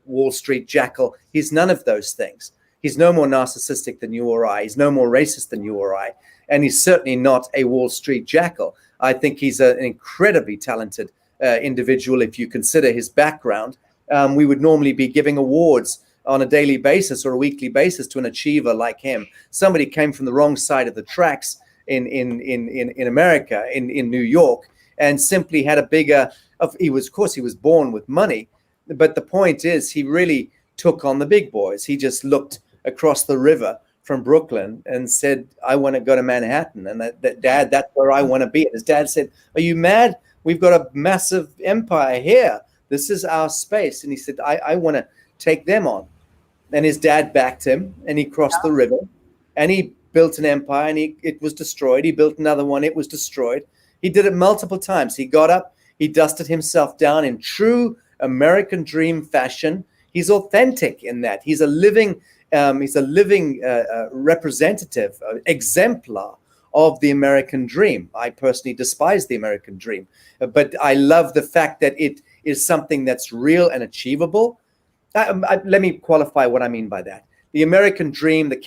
Wall Street jackal. He's none of those things. He's no more narcissistic than you or I. He's no more racist than you or I. And he's certainly not a Wall Street jackal. I think he's an incredibly talented individual. If you consider his background, we would normally be giving awards on a daily basis or a weekly basis to an achiever like him. Somebody came from the wrong side of the tracks in America, in New York, and simply had a bigger. He was born with money, but the point is, he really took on the big boys. He just looked across the river from Brooklyn and said, "I want to go to Manhattan," and Dad, that's where I want to be. And his dad said, "Are you mad? We've got a massive empire here. This is our space." And he said, I want to take them on. And his dad backed him, and he crossed the river, and he built an empire, and it was destroyed. He built another one. It was destroyed. He did it multiple times. He got up, he dusted himself down in true American dream fashion. He's authentic in that. He's a living representative, exemplar of the American dream. I personally despise the American dream, but I love the fact that it is something that's real and achievable. Let me qualify what I mean by that. The American dream, the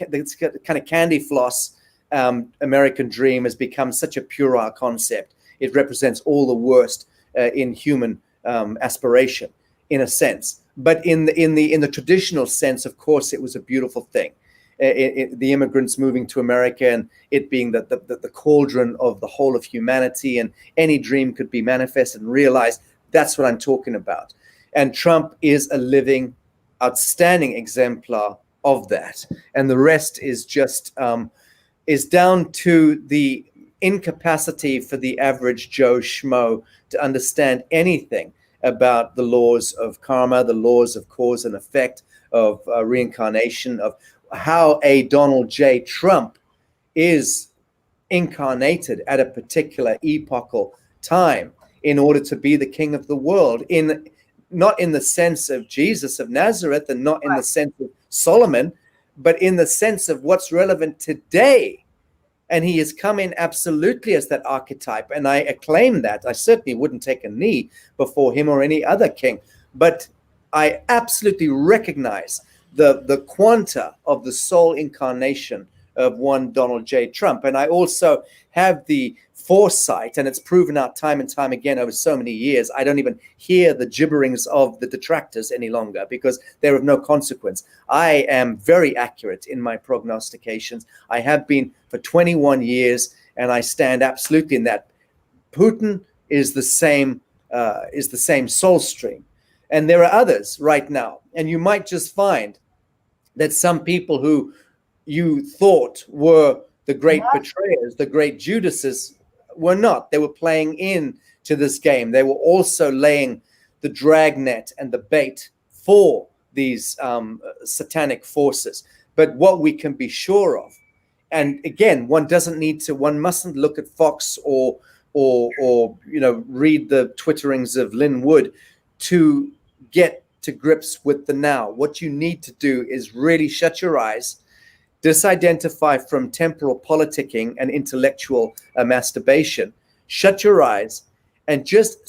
kind of candy floss American dream, has become such a puerile concept. It represents all the worst in human aspiration, in a sense. But in the traditional sense, of course, it was a beautiful thing. The immigrants moving to America, and it being the cauldron of the whole of humanity, and any dream could be manifested and realized. That's what I'm talking about. And Trump is a living, outstanding exemplar of that. And the rest is just is down to the incapacity for the average Joe Schmo to understand anything about the laws of karma, the laws of cause and effect, of reincarnation, of how a Donald J. Trump is incarnated at a particular epochal time in order to be the king of the world, not in the sense of Jesus of Nazareth, and not in the sense of Solomon, but in the sense of what's relevant today. And he has come in absolutely as that archetype, and I acclaim that. I certainly wouldn't take a knee before him or any other king, but I absolutely recognize the quanta of the soul incarnation of one Donald J. Trump. And I also have the foresight, and it's proven out time and time again over so many years. I don't even hear the gibberings of the detractors any longer because they're of no consequence. I am very accurate in my prognostications. I have been for 21 years, and I stand absolutely in that. Putin is the same soul stream. And there are others right now. And you might just find that some people who you thought were the great betrayers, the great Judases, were not. They were playing in to this game. They were also laying the dragnet and the bait for these satanic forces. But what we can be sure of, and again, one mustn't look at Fox or read the twitterings of Lynn Wood to get to grips with the now. What you need to do is really shut your eyes, disidentify from temporal politicking and intellectual masturbation. Shut your eyes and just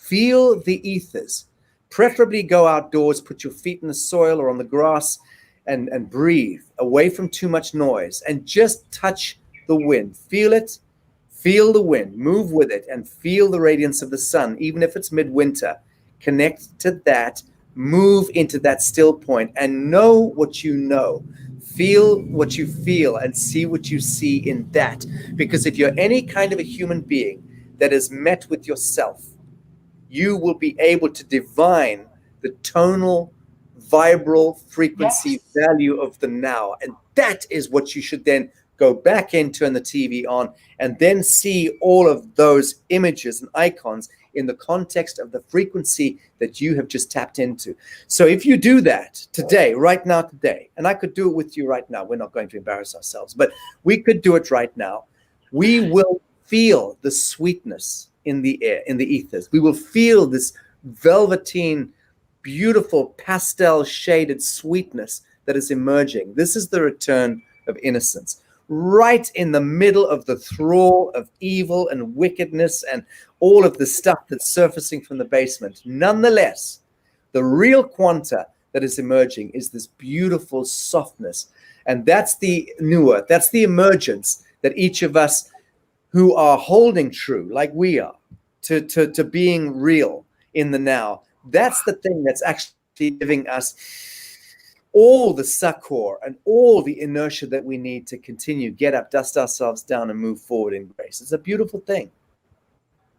feel the ethers. Preferably go outdoors, put your feet in the soil or on the grass and breathe away from too much noise and just touch the wind. Feel it. Feel the wind, move with it, and feel the radiance of the sun, even if it's midwinter. Connect to that, move into that still point, and know what you know. Feel what you feel and see what you see in that. Because if you're any kind of a human being that is met with yourself, you will be able to divine the tonal, vibral frequency value of the now. And that is what you should then go back and turn the TV on and then see all of those images and icons in the context of the frequency that you have just tapped into. So if you do that today, right now, today, and I could do it with you right now, we're not going to embarrass ourselves, but we could do it right now. We will feel the sweetness in the air, in the ethers. We will feel this velveteen, beautiful pastel shaded sweetness that is emerging. This is the return of innocence. Right in the middle of the thrall of evil and wickedness and all of the stuff that's surfacing from the basement. Nonetheless, the real quanta that is emerging is this beautiful softness. And that's the newer, that's the emergence that each of us who are holding true, like we are, to being real in the now. That's the thing that's actually giving us all the succor and all the inertia that we need to continue, get up, dust ourselves down, and move forward in grace. It's a beautiful thing.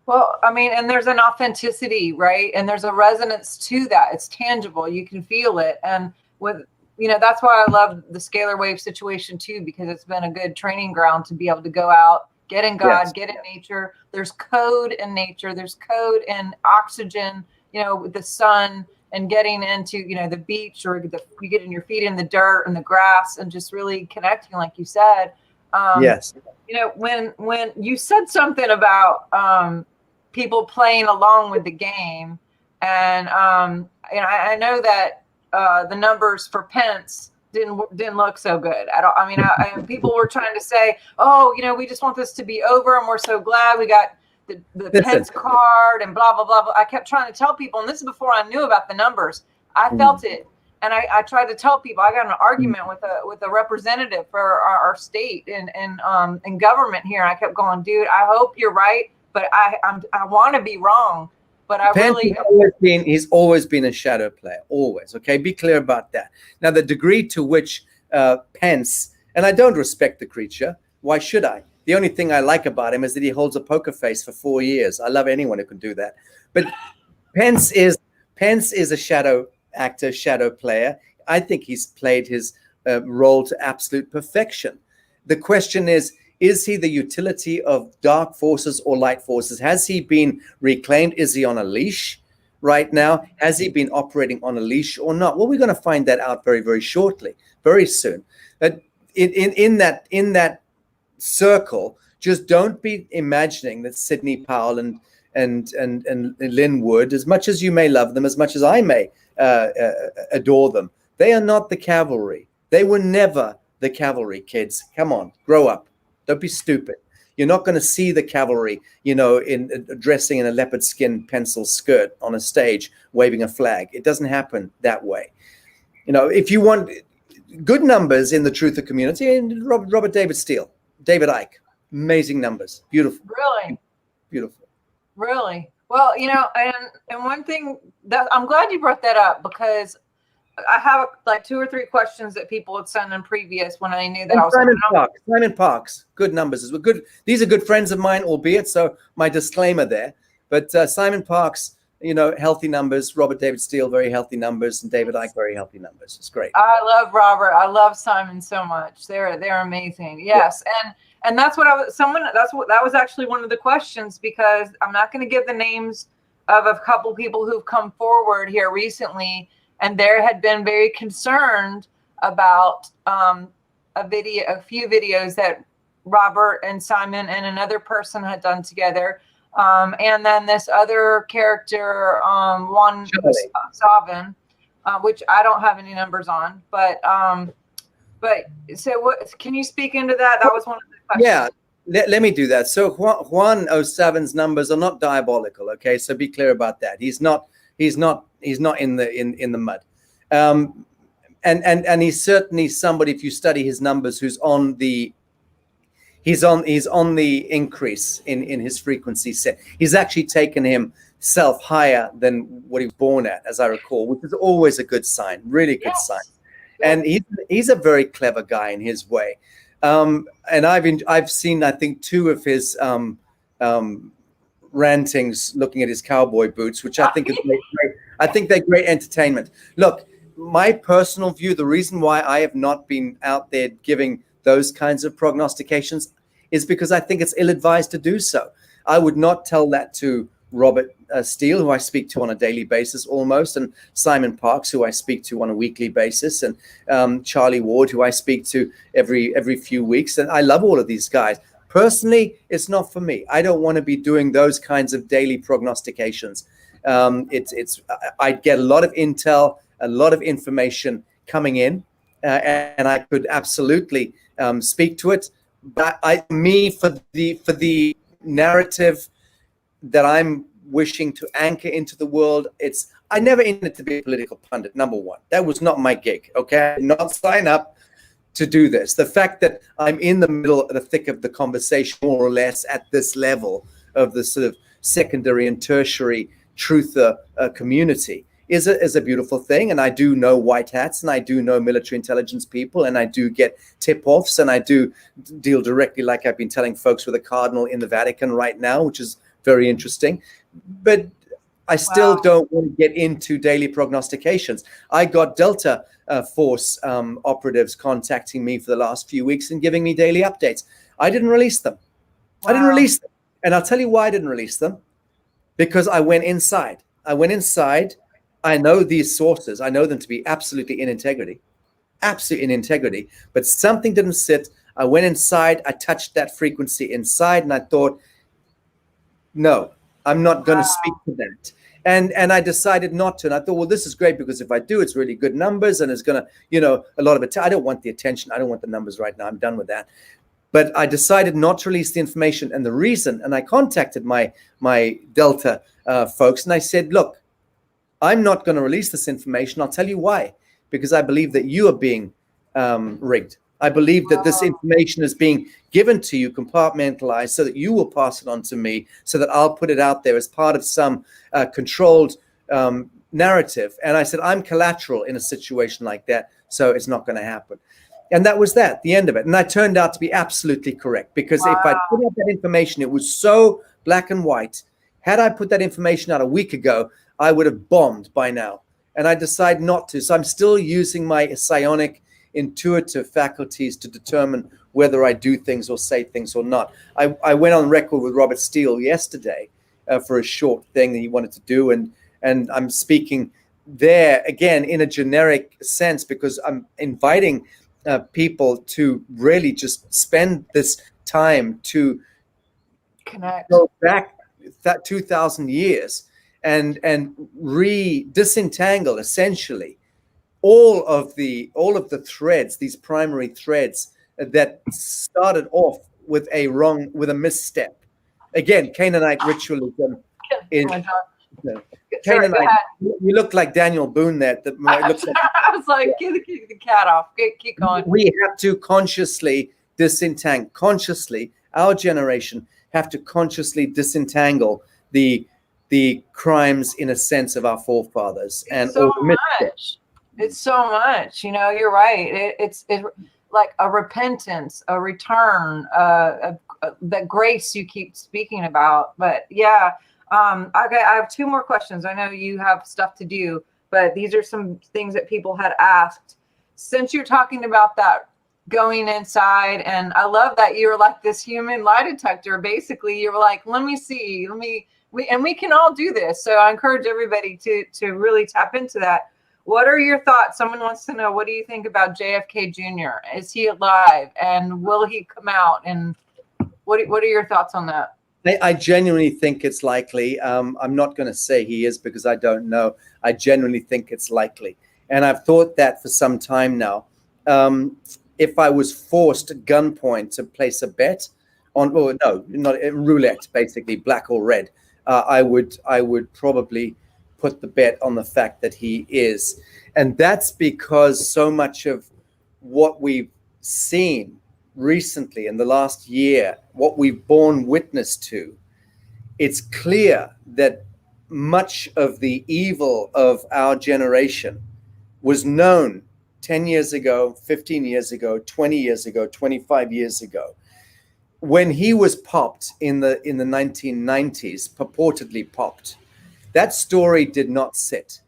Well, I mean, and there's an authenticity, right? And there's a resonance to that. It's tangible. You can feel it. And with, that's why I love the scalar wave situation too, because it's been a good training ground to be able to go out, get in God, get in nature. There's code in nature. There's code in oxygen, with the sun, and getting into, the beach, or you getting your feet in the dirt and the grass and just really connecting, like you said. Yes. When you said something about people playing along with the game, and I know that the numbers for Pence didn't look so good at all. I mean, people were trying to say, oh, we just want this to be over, and we're so glad we got the Pence card and blah, blah, blah, blah. I kept trying to tell people, and this is before I knew about the numbers. I felt it. And I tried to tell people. I got in an argument with a representative for our state and government here. And I kept going, dude, I hope you're right, but I want to be wrong. But I Pence really... he's always been a shadow player, always. Okay, be clear about that. Now, the degree to which Pence, and I don't respect the creature. Why should I? The only thing I like about him is that he holds a poker face for 4 years. I love anyone who can do that. But Pence is a shadow actor, shadow player. I think he's played his role to absolute perfection. The question is he the utility of dark forces or light forces? Has he been reclaimed? Is he on a leash right now? Has he been operating on a leash or not? Well, we're going to find that out very, very shortly, very soon. But in that circle, just don't be imagining that Sidney Powell and Lynn Wood, as much as you may love them, as much as I may adore them, they are not the cavalry. They were never the cavalry, kids. Come on, grow up. Don't be stupid. You're not going to see the cavalry, in dressing in a leopard skin pencil skirt on a stage, waving a flag. It doesn't happen that way. If you want, good numbers in the truther community, and Robert David Steele, David Icke, amazing numbers, beautiful, Really? beautiful. Really? Well, and one thing that I'm glad you brought that up, because I have like 2 or 3 questions that people had sent in previous when I knew that And I was Simon Parks, good numbers as well. Good. These are good friends of mine, albeit. So my disclaimer there. But Simon Parks, healthy numbers. Robert David Steele, very healthy numbers, and David Icke, very healthy numbers. It's great. I love Robert. I love Simon so much. They're amazing. Yes, and that's what that was actually one of the questions, because I'm not going to give the names of a couple people who've come forward here recently, and there had been very concerned about a few videos that Robert and Simon and another person had done together. And then this other character, Juan Savin, which I don't have any numbers on, but so what, can you speak into that? That was one of the questions. Yeah, let me do that. So Juan O'Savin's numbers are not diabolical. Okay, so be clear about that. He's not in the mud. And he's certainly somebody, if you study his numbers, who's on the increase in his frequency set. He's actually taken himself higher than what he was born at, as I recall, which is always a good sign, really good sign. And he's a very clever guy in his way. And I've seen, I think, 2 of his rantings looking at his cowboy boots, which I think is great. I think they're great entertainment. Look, my personal view, the reason why I have not been out there giving those kinds of prognostications is because I think it's ill-advised to do so. I would not tell that to Robert Steele, who I speak to on a daily basis almost, and Simon Parks, who I speak to on a weekly basis, and Charlie Ward, who I speak to every few weeks. And I love all of these guys. Personally, it's not for me. I don't want to be doing those kinds of daily prognostications. I get a lot of intel, a lot of information coming in, and I could absolutely speak to it. But for the narrative that I'm wishing to anchor into the world, I never intended to be a political pundit. Number one, that was not my gig. Okay, I did not sign up to do this. The fact that I'm in the middle, the thick of the conversation, more or less at this level of the sort of secondary and tertiary truther community is a beautiful thing. And I do know white hats, and I do know military intelligence people, and I do get tip-offs, and I do deal directly, like I've been telling folks, with a cardinal in the Vatican right now, which is very interesting. But I still don't want to get into daily prognostications. I got Delta Force operatives contacting me for the last few weeks and giving me daily updates. I didn't release them. I didn't release them. And I'll tell you why I didn't release them. Because I went inside. I know these sources. I know them to be absolutely in integrity. But something didn't sit. I went inside. I touched that frequency inside, and I thought, no, I'm not going to speak to that. And I decided not to. And I thought, well, this is great, because if I do, it's really good numbers, and it's going to, a lot of it. I don't want the attention. I don't want the numbers right now. I'm done with that. But I decided not to release the information. And the reason, and I contacted my Delta folks, and I said, look, I'm not going to release this information. I'll tell you why. Because I believe that you are being rigged. I believe that this information is being given to you, compartmentalized, so that you will pass it on to me, so that I'll put it out there as part of some controlled narrative. And I said, I'm collateral in a situation like that, so it's not going to happen. And that was the end of it. And I turned out to be absolutely correct, because if I put out that information, it was so black and white. Had I put that information out a week ago, I would have bombed by now. And I decided not to. So I'm still using my psionic, intuitive faculties to determine whether I do things or say things or not. I went on record with Robert Steele yesterday for a short thing that he wanted to do. And I'm speaking there, again, in a generic sense, because I'm inviting people to really just spend this time to connect, go back that 2,000 years and disentangle essentially all of the threads, these primary threads that started off with a misstep. Again, Canaanite ritualism No. Sorry, Kanan, go ahead. you look like Daniel Boone there. That looks like I was like, get the cat off. Keep going. we have to consciously disentangle. Consciously, our generation have to consciously disentangle the crimes, in a sense, of our forefathers and so all the myths. much. It's so much. You know, you're right. It's like a repentance, a return, that grace you keep speaking about. But yeah, okay, I have two more questions. I know you have stuff to do, but these are some things that people had asked. Since you're talking about that going inside, and I love that you're like this human lie detector. Basically, you're like, let me see, we can all do this. So I encourage everybody to really tap into that. What are your thoughts? Someone wants to know, what do you think about JFK Jr.? Is he alive, and will he come out? And what are your thoughts on that? I genuinely think it's likely. I'm not going to say he is because I don't know. I genuinely think it's likely. And I've thought that for some time now. If I was forced at gunpoint to place a bet on, well, no, not roulette, basically, black or red, I would probably put the bet on the fact that he is. And that's because so much of what we've seen recently in the last year, what we've borne witness to, it's clear that much of the evil of our generation was known 10 years ago, 15 years ago, 20 years ago, 25 years ago. When he was popped in the 1990s, purportedly popped, that story did not sit.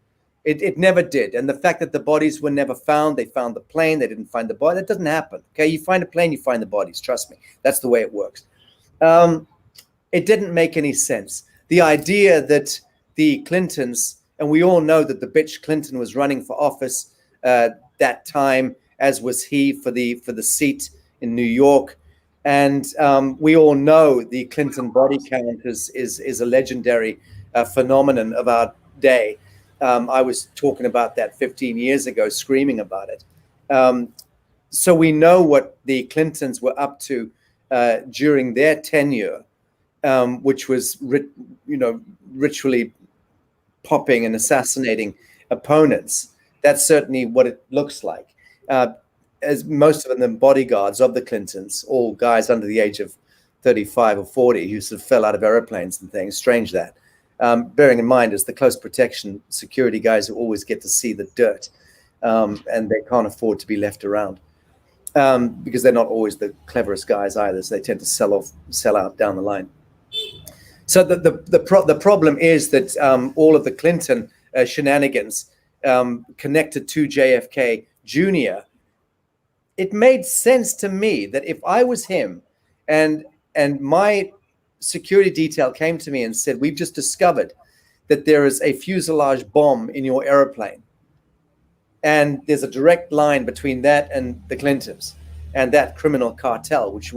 It never did. And the fact that the bodies were never found, they found the plane, they didn't find the body, that doesn't happen. Okay, you find a plane, you find the bodies. Trust me, that's the way it works. It didn't make any sense. The idea that the Clintons, and we all know that the bitch Clinton was running for office that time, as was he for the seat in New York. And we all know the Clinton body count is a legendary phenomenon of our day. I was talking about that 15 years ago, screaming about it. So we know what the Clintons were up to during their tenure, which was ritually popping and assassinating opponents. That's certainly what it looks like. As most of them bodyguards of the Clintons, all guys under the age of 35 or 40 who sort of fell out of airplanes and things. Strange that. Bearing in mind, as the close protection security guys who always get to see the dirt, and they can't afford to be left around because they're not always the cleverest guys either. So they tend to sell out down the line. So the problem is that all of the Clinton shenanigans connected to JFK Jr., it made sense to me that if I was him and my security detail came to me and said, we've just discovered that there is a fuselage bomb in your airplane, and there's a direct line between that and the Clintons and that criminal cartel, which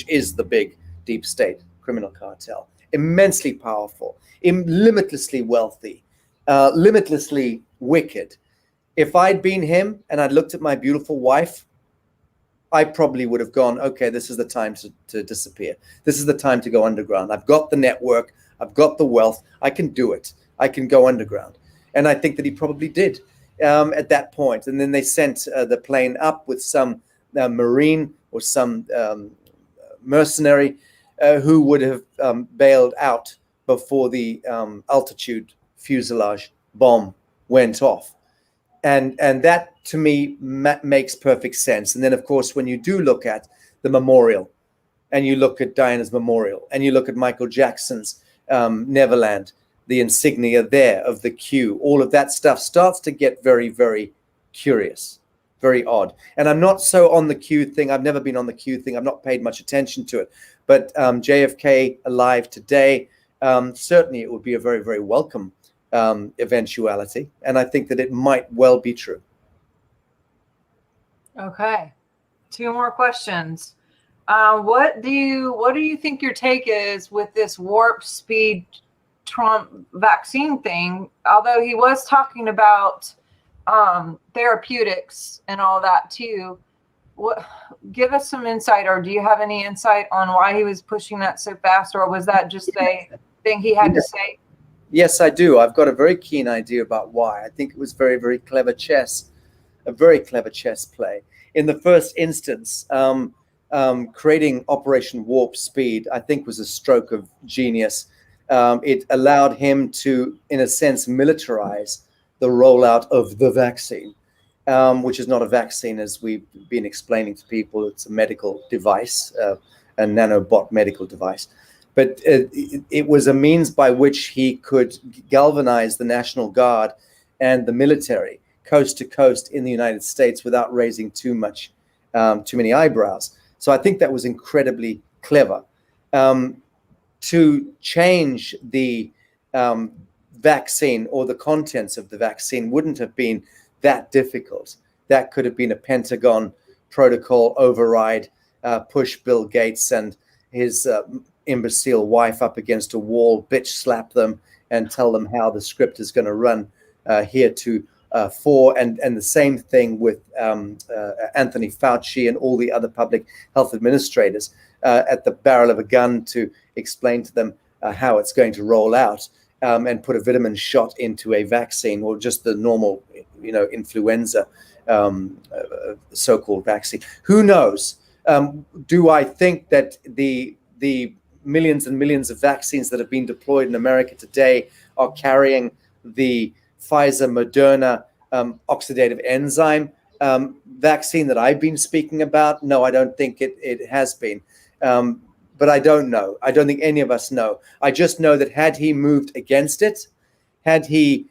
is the big deep state criminal cartel, immensely powerful, limitlessly wealthy, limitlessly wicked. If I'd been him and I'd looked at my beautiful wife, I probably would have gone, okay, this is the time to disappear. This is the time to go underground. I've got the network. I've got the wealth. I can do it. I can go underground. And I think that he probably did at that point. And then they sent the plane up with some Marine or some mercenary who would have bailed out before the altitude fuselage bomb went off. And that, to me, makes perfect sense. And then, of course, when you do look at the memorial, and you look at Diana's memorial, and you look at Michael Jackson's Neverland, the insignia there of the Q, all of that stuff starts to get very, very curious, very odd. And I'm not so on the Q thing. I've never been on the Q thing. I've not paid much attention to it. But JFK alive today, certainly it would be a very, very welcome eventuality, and I think that it might well be true. Okay, two more questions. What do you think your take is with this warp speed Trump vaccine thing? Although he was talking about therapeutics and all that too. Give us some insight, or do you have any insight on why he was pushing that so fast, or was that just a thing he had to say? Yes, I do. I've got a very keen idea about why. I think it was very, very clever chess, a very clever chess play. In the first instance, creating Operation Warp Speed, I think, was a stroke of genius. It allowed him to, in a sense, militarize the rollout of the vaccine, which is not a vaccine, as we've been explaining to people. It's a medical device, a nanobot medical device. But it was a means by which he could galvanize the National Guard and the military coast to coast in the United States without raising too many eyebrows. So I think that was incredibly clever. To change the vaccine or the contents of the vaccine wouldn't have been that difficult. That could have been a Pentagon protocol override, push Bill Gates and his imbecile wife up against a wall, bitch slap them, and tell them how the script is going to run heretofore. And the same thing with Anthony Fauci and all the other public health administrators at the barrel of a gun to explain to them how it's going to roll out, and put a vitamin shot into a vaccine or just the normal, influenza so-called vaccine. Who knows? Do I think that the millions and millions of vaccines that have been deployed in America today are carrying the Pfizer Moderna oxidative enzyme vaccine that I've been speaking about? No, I don't think it has been. But I don't know. I don't think any of us know. I just know that had he moved against it, had he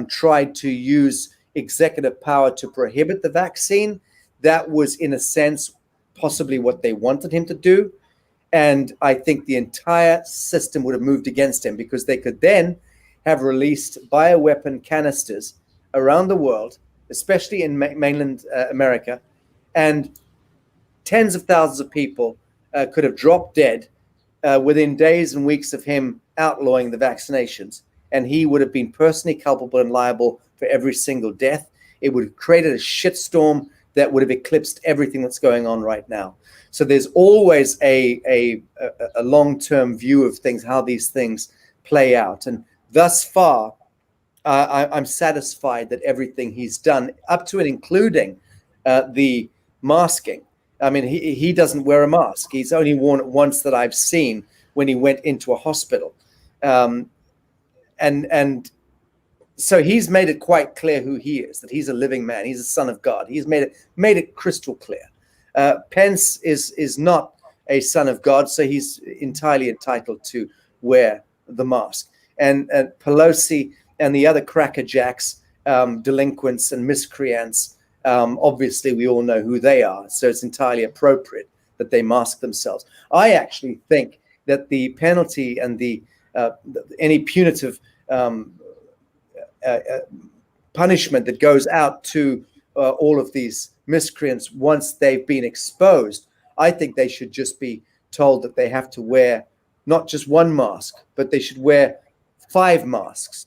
tried to use executive power to prohibit the vaccine, that was, in a sense, possibly what they wanted him to do. And I think the entire system would have moved against him, because they could then have released bioweapon canisters around the world, especially in mainland America, and tens of thousands of people could have dropped dead within days and weeks of him outlawing the vaccinations. And he would have been personally culpable and liable for every single death. It would have created a shitstorm that would have eclipsed everything that's going on right now. So there's always a long-term view of things, how these things play out. And thus far, I'm satisfied that everything he's done, up to and including the masking. I mean, he doesn't wear a mask. He's only worn it once that I've seen, when he went into a hospital. And so he's made it quite clear who he is, that he's a living man. He's a son of God. He's made it crystal clear. Pence is not a son of God, so he's entirely entitled to wear the mask. And Pelosi and the other crackerjacks, delinquents and miscreants, obviously we all know who they are, so it's entirely appropriate that they mask themselves. I actually think that the penalty and any punitive punishment that goes out to all of these miscreants once they've been exposed, I think they should just be told that they have to wear not just one mask, but they should wear 5 masks,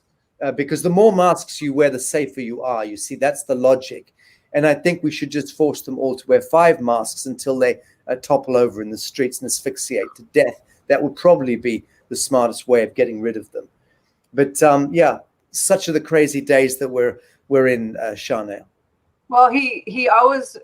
because the more masks you wear, the safer you are. You see, that's the logic. And I think we should just force them all to wear 5 masks until they topple over in the streets and asphyxiate to death. That would probably be the smartest way of getting rid of them. But yeah, such are the crazy days that we're in, Sharnael. Well, he always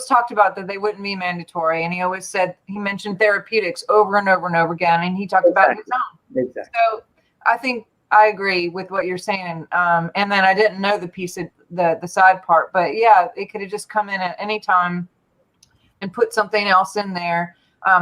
talked about that they wouldn't be mandatory, and he mentioned therapeutics over and over and over again, and he talked about his own. Exactly. So I think I agree with what you're saying. And then I didn't know the piece of the side part, but yeah, it could have just come in at any time and put something else in there.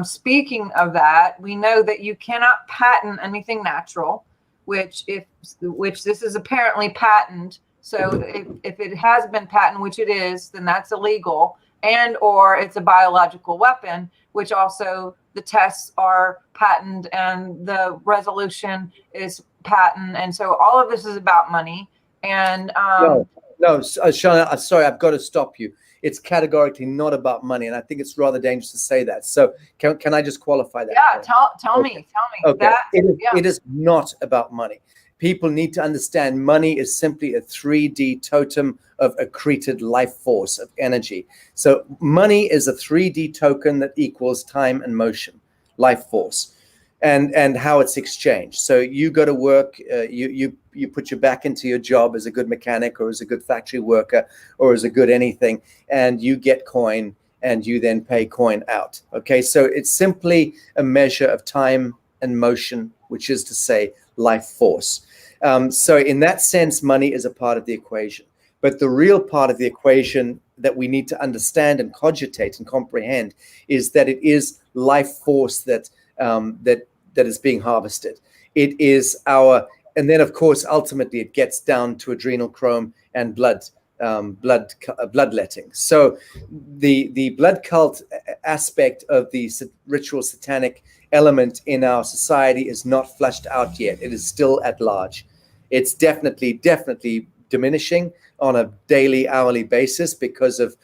Speaking of that, we know that you cannot patent anything natural, which this is apparently patented. So if it has been patented, which it is, then that's illegal, and or it's a biological weapon, which also the tests are patented and the resolution is patent. And so all of this is about money. And no, Shauna, sorry, I've got to stop you. It's categorically not about money, and I think it's rather dangerous to say that. So can I just qualify that? Yeah, tell me. Okay. That, it is not about money. People need to understand money is simply a 3D totem of accreted life force, of energy. So money is a 3D token that equals time and motion, life force. and how it's exchanged. So you go to work, you put your back into your job as a good mechanic or as a good factory worker or as a good anything, and you get coin, and you then pay coin out. Okay, so it's simply a measure of time and motion, which is to say life force. So in that sense, money is a part of the equation. But the real part of the equation that we need to understand and cogitate and comprehend is that it is life force that is being harvested. It is our, and then of course, ultimately it gets down to adrenal chrome and bloodletting. So the blood cult aspect of the ritual satanic element in our society is not flushed out yet. It is still at large. It's definitely diminishing on a daily, hourly basis because of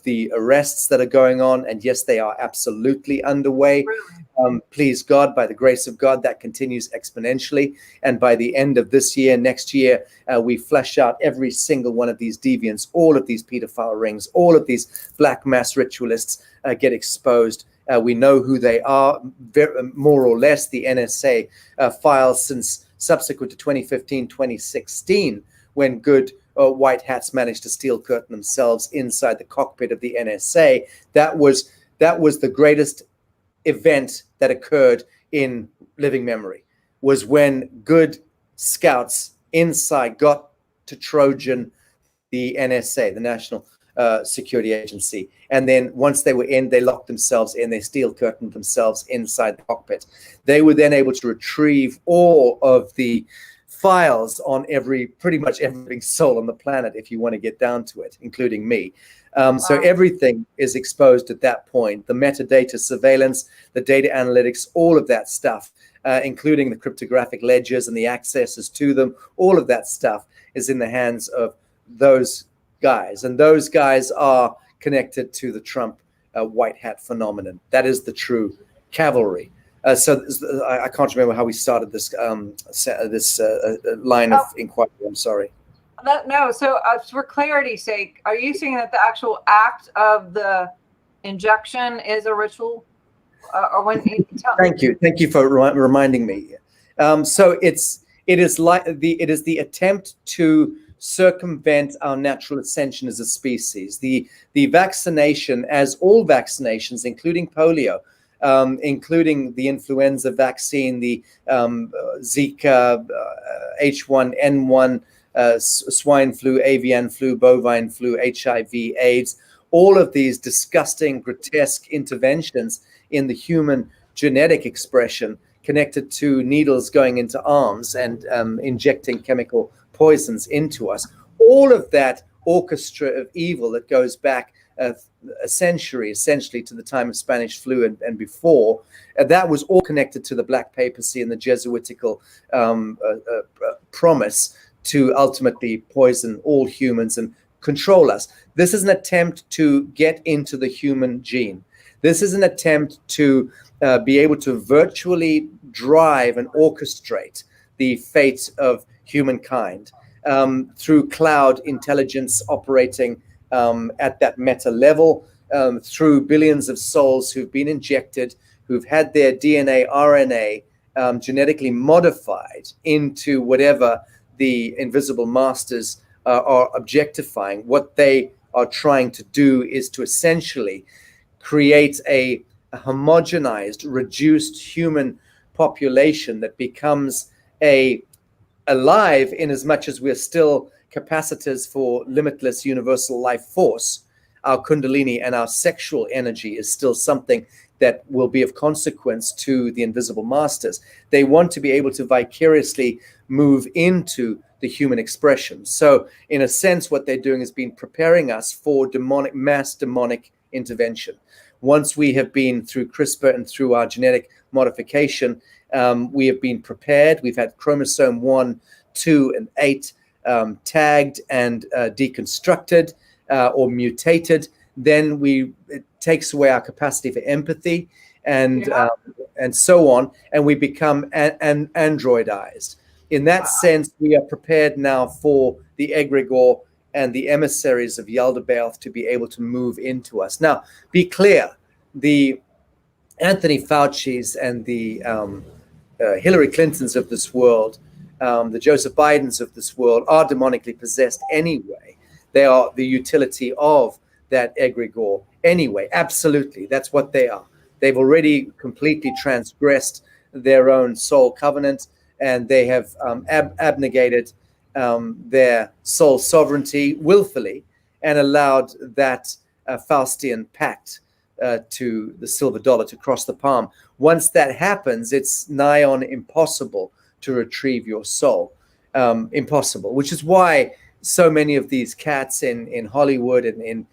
the arrests that are going on. And yes, they are absolutely underway. Please God, by the grace of God, that continues exponentially. And by the end of this year, next year, we flesh out every single one of these deviants, all of these pedophile rings, all of these black mass ritualists get exposed. We know who they are, more or less. The NSA files since subsequent to 2015, 2016, when good white hats managed to steel curtain themselves inside the cockpit of the NSA. That was the greatest event that occurred in living memory, was when good scouts inside got to Trojan the NSA, the National Security Agency. And then once they were in, they locked themselves in, they steel curtained themselves inside the cockpit. They were then able to retrieve all of the files on pretty much every soul on the planet, if you want to get down to it, including me. So everything is exposed at that point. The metadata surveillance, the data analytics, all of that stuff, including the cryptographic ledgers and the accesses to them, all of that stuff is in the hands of those guys. And those guys are connected to the Trump white hat phenomenon. That is the true cavalry. So I can't remember how we started this line of inquiry. I'm sorry. No, so for clarity's sake, are you saying that the actual act of the injection is a ritual? Or when you Thank you for reminding me. So it is the attempt to circumvent our natural ascension as a species. The vaccination, as all vaccinations, including polio, including the influenza vaccine, the Zika, H1N1, swine flu, avian flu, bovine flu, HIV, AIDS, all of these disgusting, grotesque interventions in the human genetic expression connected to needles going into arms and injecting chemical poisons into us. All of that orchestra of evil that goes back a century, essentially, to the time of Spanish flu and before, that was all connected to the Black Papacy and the Jesuitical promise to ultimately poison all humans and control us. This is an attempt to get into the human gene. This is an attempt to be able to virtually drive and orchestrate the fate of humankind through cloud intelligence operating at that meta level, through billions of souls who've been injected, who've had their DNA, RNA genetically modified into whatever the invisible masters are objectifying. What they are trying to do is to essentially create a homogenized, reduced human population that becomes alive in as much as we're still capacitors for limitless universal life force. Our kundalini and our sexual energy is still something that will be of consequence to the invisible masters. They want to be able to vicariously move into the human expression. So in a sense, what they're doing is being preparing us for mass demonic intervention. Once we have been through CRISPR and through our genetic modification, we have been prepared. We've had chromosome 1, 2, and 8 tagged and deconstructed or mutated. Then it takes away our capacity for empathy and so on, and we become androidized. In that sense, we are prepared now for the egregore and the emissaries of Yaldabaoth to be able to move into us. Now, be clear, the Anthony Fauci's and the Hillary Clintons of this world, the Joseph Bidens of this world are demonically possessed anyway. They are the utility of that egregore anyway. Absolutely. That's what they are. They've already completely transgressed their own soul covenant, and they have abnegated their soul sovereignty willfully and allowed that Faustian pact to the silver dollar to cross the palm. Once that happens, it's nigh on impossible to retrieve your soul. Impossible, which is why so many of these cats in Hollywood and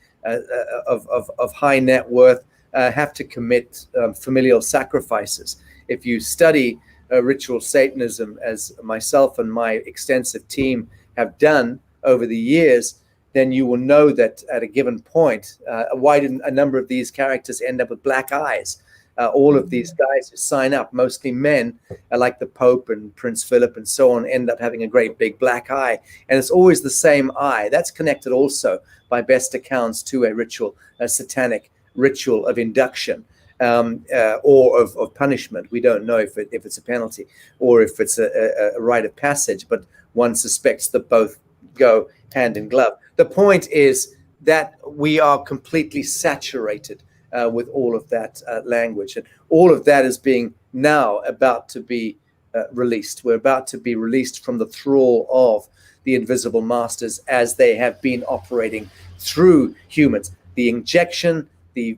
of high net worth have to commit familial sacrifices. If you study ritual Satanism, as myself and my extensive team have done over the years, then you will know that at a given point, why didn't a number of these characters end up with black eyes? All of these guys who sign up, mostly men, like the Pope and Prince Philip and so on, end up having a great big black eye. And it's always the same eye. That's connected also, by best accounts, to a ritual, a satanic ritual of induction or of punishment. We don't know if it's a penalty or if it's a rite of passage, but one suspects that both go hand in glove. The point is that we are completely saturated with all of that language, and all of that is being now about to be released. We're about to be released from the thrall of the invisible masters as they have been operating through humans. The injection, the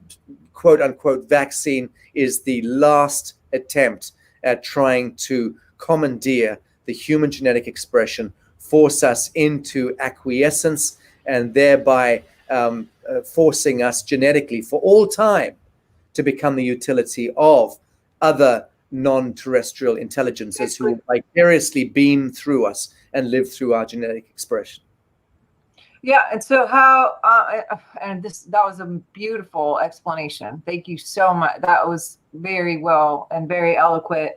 quote unquote vaccine, is the last attempt at trying to commandeer the human genetic expression, force us into acquiescence, and thereby forcing us genetically for all time to become the utility of other non-terrestrial intelligences who will vicariously beam through us and live through our genetic expression. Yeah, and so how that was a beautiful explanation. Thank you so much. That was very well and very eloquent.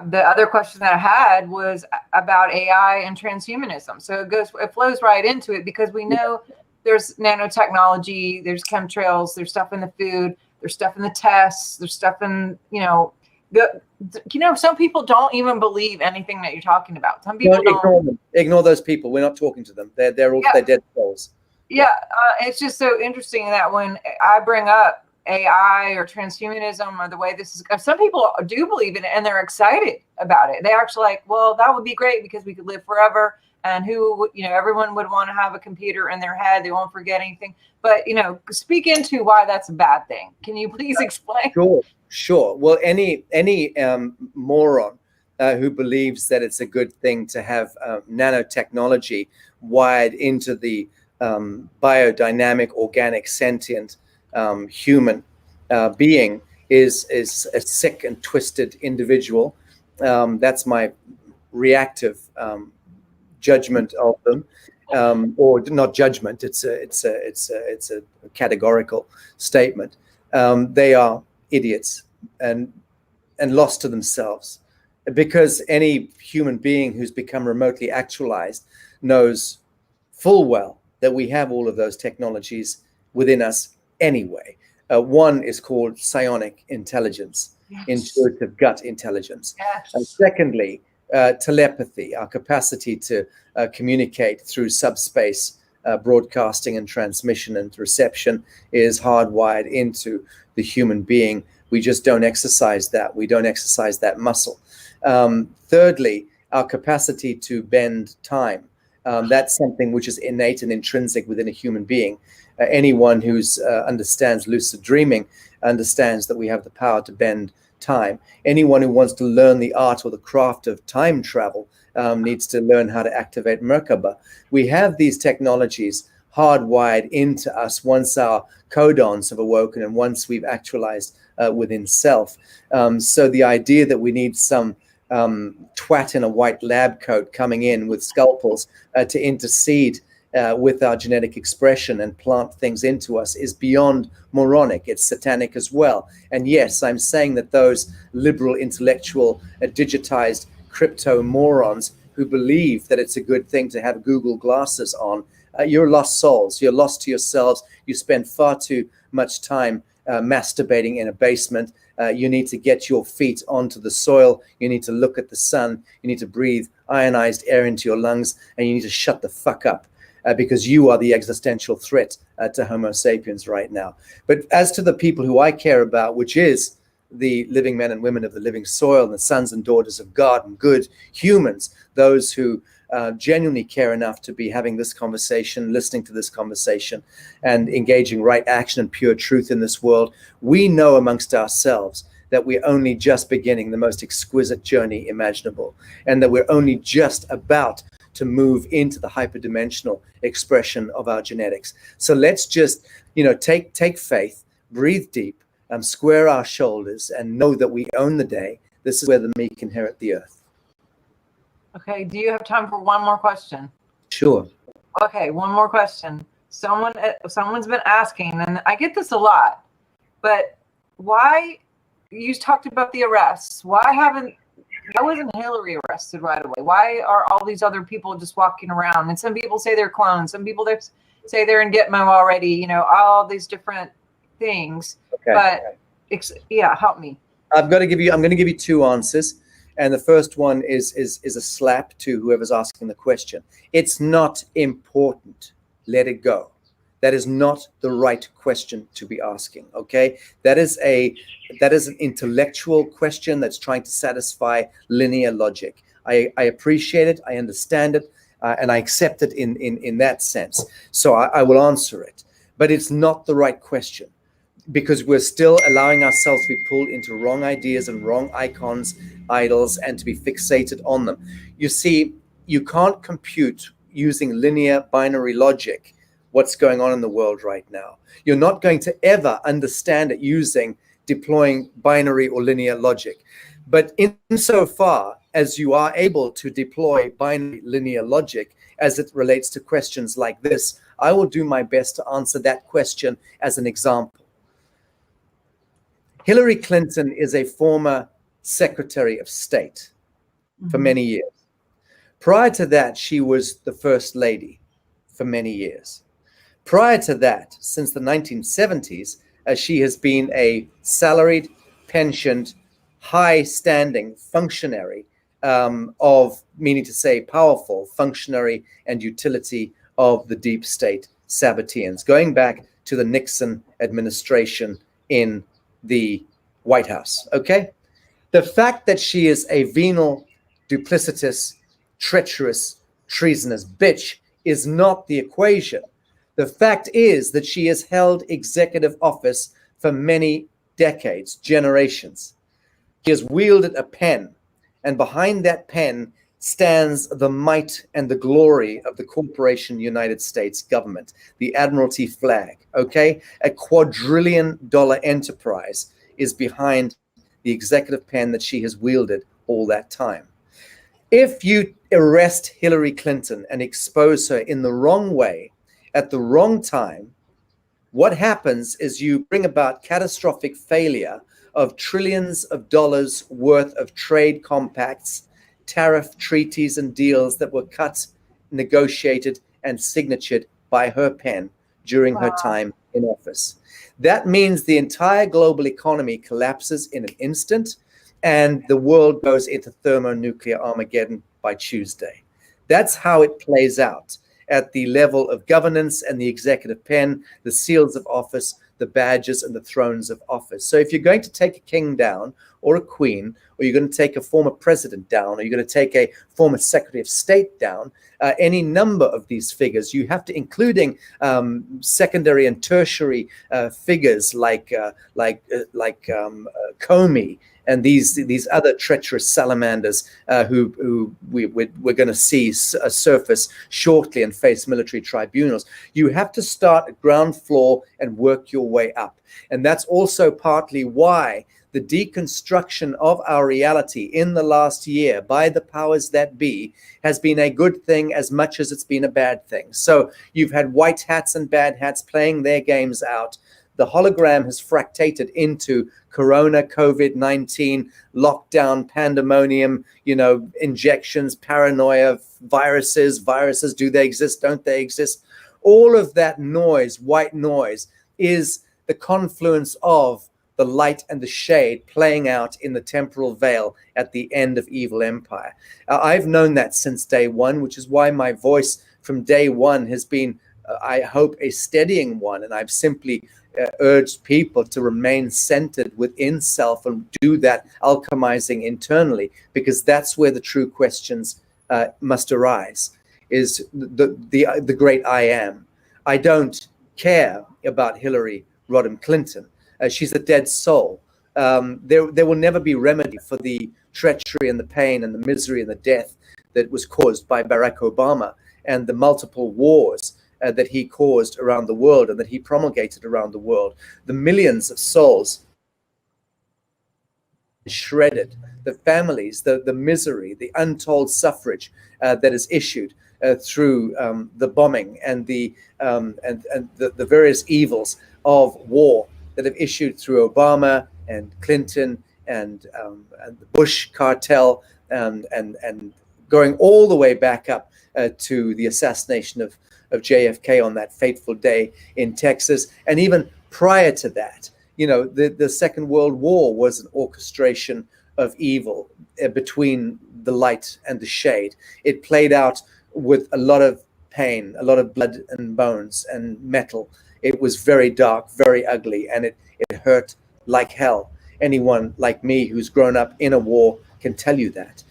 The other question that I had was about AI and transhumanism. So it flows right into it, because we know there's nanotechnology, there's chemtrails, there's stuff in the food, there's stuff in the tests, there's stuff in, some people don't even believe anything that you're talking about. Some people don't. Ignore those people. We're not talking to them. They're all they're dead souls. Yeah, it's just so interesting that when I bring up AI or transhumanism or the way this is, some people do believe in it and they're excited about it. They're actually like, well, that would be great because we could live forever, and everyone would want to have a computer in their head. They won't forget anything. But, speak into why that's a bad thing. Can you please explain? Sure. Well, any moron who believes that it's a good thing to have nanotechnology wired into the biodynamic, organic, sentient human being is a sick and twisted individual. That's my reactive judgment of them, or not judgment. It's a categorical statement. They are idiots and lost to themselves, because any human being who's become remotely actualized knows full well that we have all of those technologies within us anyway. One is called psionic intelligence, intuitive gut intelligence. And secondly, telepathy, our capacity to communicate through subspace broadcasting and transmission and reception, is hardwired into the human being. We just don't exercise that. We don't exercise that muscle. Thirdly, our capacity to bend time. That's something which is innate and intrinsic within a human being. Anyone who understands lucid dreaming understands that we have the power to bend time. Anyone who wants to learn the art or the craft of time travel needs to learn how to activate Merkaba. We have these technologies hardwired into us once our codons have awoken and once we've actualized within self. So the idea that we need some twat in a white lab coat coming in with scalpels to intercede with our genetic expression and plant things into us is beyond moronic. It's satanic as well. And yes, I'm saying that those liberal, intellectual, digitized crypto morons who believe that it's a good thing to have Google glasses on, you're lost souls. You're lost to yourselves. You spend far too much time masturbating in a basement. You need to get your feet onto the soil. You need to look at the sun. You need to breathe ionized air into your lungs, and you need to shut the fuck up because you are the existential threat to Homo sapiens right now. But as to the people who I care about, which is the living men and women of the living soil, the sons and daughters of God and good humans, those who genuinely care enough to be having this conversation, listening to this conversation, and engaging right action and pure truth in this world, we know amongst ourselves that we're only just beginning the most exquisite journey imaginable, and that we're only just about to move into the hyperdimensional expression of our genetics. So let's just, take faith, breathe deep, square our shoulders, and know that we own the day. This is where the meek inherit the earth. Okay, do you have time for one more question? Sure. Okay, one more question. Someone's been asking, and I get this a lot, but why, you talked about the arrests. Why wasn't Hillary arrested right away? Why are all these other people just walking around? And some people say they're clones. Some people say they're in Gitmo already, all these different things. Okay. But help me. I'm going to give you two answers. And the first one is a slap to whoever's asking the question. It's not important. Let it go. That is not the right question to be asking. Okay, that is an intellectual question that's trying to satisfy linear logic. I appreciate it. I understand it, and I accept it in that sense. So I will answer it, but it's not the right question, because we're still allowing ourselves to be pulled into wrong ideas and wrong icons, idols, and to be fixated on them. You see, you can't compute using linear binary logic what's going on in the world right now. You're not going to ever understand it deploying binary or linear logic. But insofar as you are able to deploy binary linear logic as it relates to questions like this, I will do my best to answer that question as an example. Hillary Clinton is a former Secretary of State for many years. Prior to that, she was the First Lady for many years. Prior to that, since the 1970s, she has been a salaried, pensioned, high-standing functionary meaning to say powerful functionary and utility of the deep state Sabbateans, going back to the Nixon administration in the White House. Okay, the fact that she is a venal, duplicitous, treacherous, treasonous bitch is not the equation. The fact is that she has held executive office for many decades, generations. She has wielded a pen, and behind that pen stands the might and the glory of the corporation United States government, the Admiralty flag, okay? A quadrillion-dollar enterprise is behind the executive pen that she has wielded all that time. If you arrest Hillary Clinton and expose her in the wrong way, at the wrong time, what happens is you bring about catastrophic failure of trillions of dollars worth of trade compacts, tariff treaties and deals that were cut, negotiated, and signatured by her pen during her time in office. That means the entire global economy collapses in an instant, and the world goes into thermonuclear Armageddon by Tuesday. That's how it plays out at the level of governance and the executive pen, the seals of office, the badges and the thrones of office. So if you're going to take a king down or a queen, or you're going to take a former president down, or you're going to take a former secretary of state down, any number of these figures, you have to, including secondary and tertiary figures like Comey, and these other treacherous salamanders who we're going to see surface shortly and face military tribunals. You have to start at ground floor and work your way up. And that's also partly why the deconstruction of our reality in the last year by the powers that be has been a good thing as much as it's been a bad thing. So you've had white hats and bad hats playing their games out. The hologram has fractated into Corona, COVID-19, lockdown, pandemonium, injections, paranoia, viruses, do they exist, don't they exist? All of that noise, white noise, is the confluence of the light and the shade playing out in the temporal veil at the end of evil empire. I've known that since day one, which is why my voice from day one has been, I hope, a steadying one. And I've simply urged people to remain centered within self and do that alchemizing internally, because that's where the true questions must arise, is the great I am. I don't care about Hillary Rodham Clinton. She's a dead soul. There will never be remedy for the treachery and the pain and the misery and the death that was caused by Barack Obama and the multiple wars that he caused around the world and that he promulgated around the world. The millions of souls shredded, the families, the misery, the untold suffrage that is issued through the bombing and the various evils of war that have issued through Obama and Clinton and the Bush cartel and going all the way back up to the assassination of JFK on that fateful day in Texas. And even prior to that, the Second World War was an orchestration of evil between the light and the shade. It played out with a lot of pain, a lot of blood and bones and metal. It was very dark, very ugly, and it hurt like hell. Anyone like me who's grown up in a war can tell you that.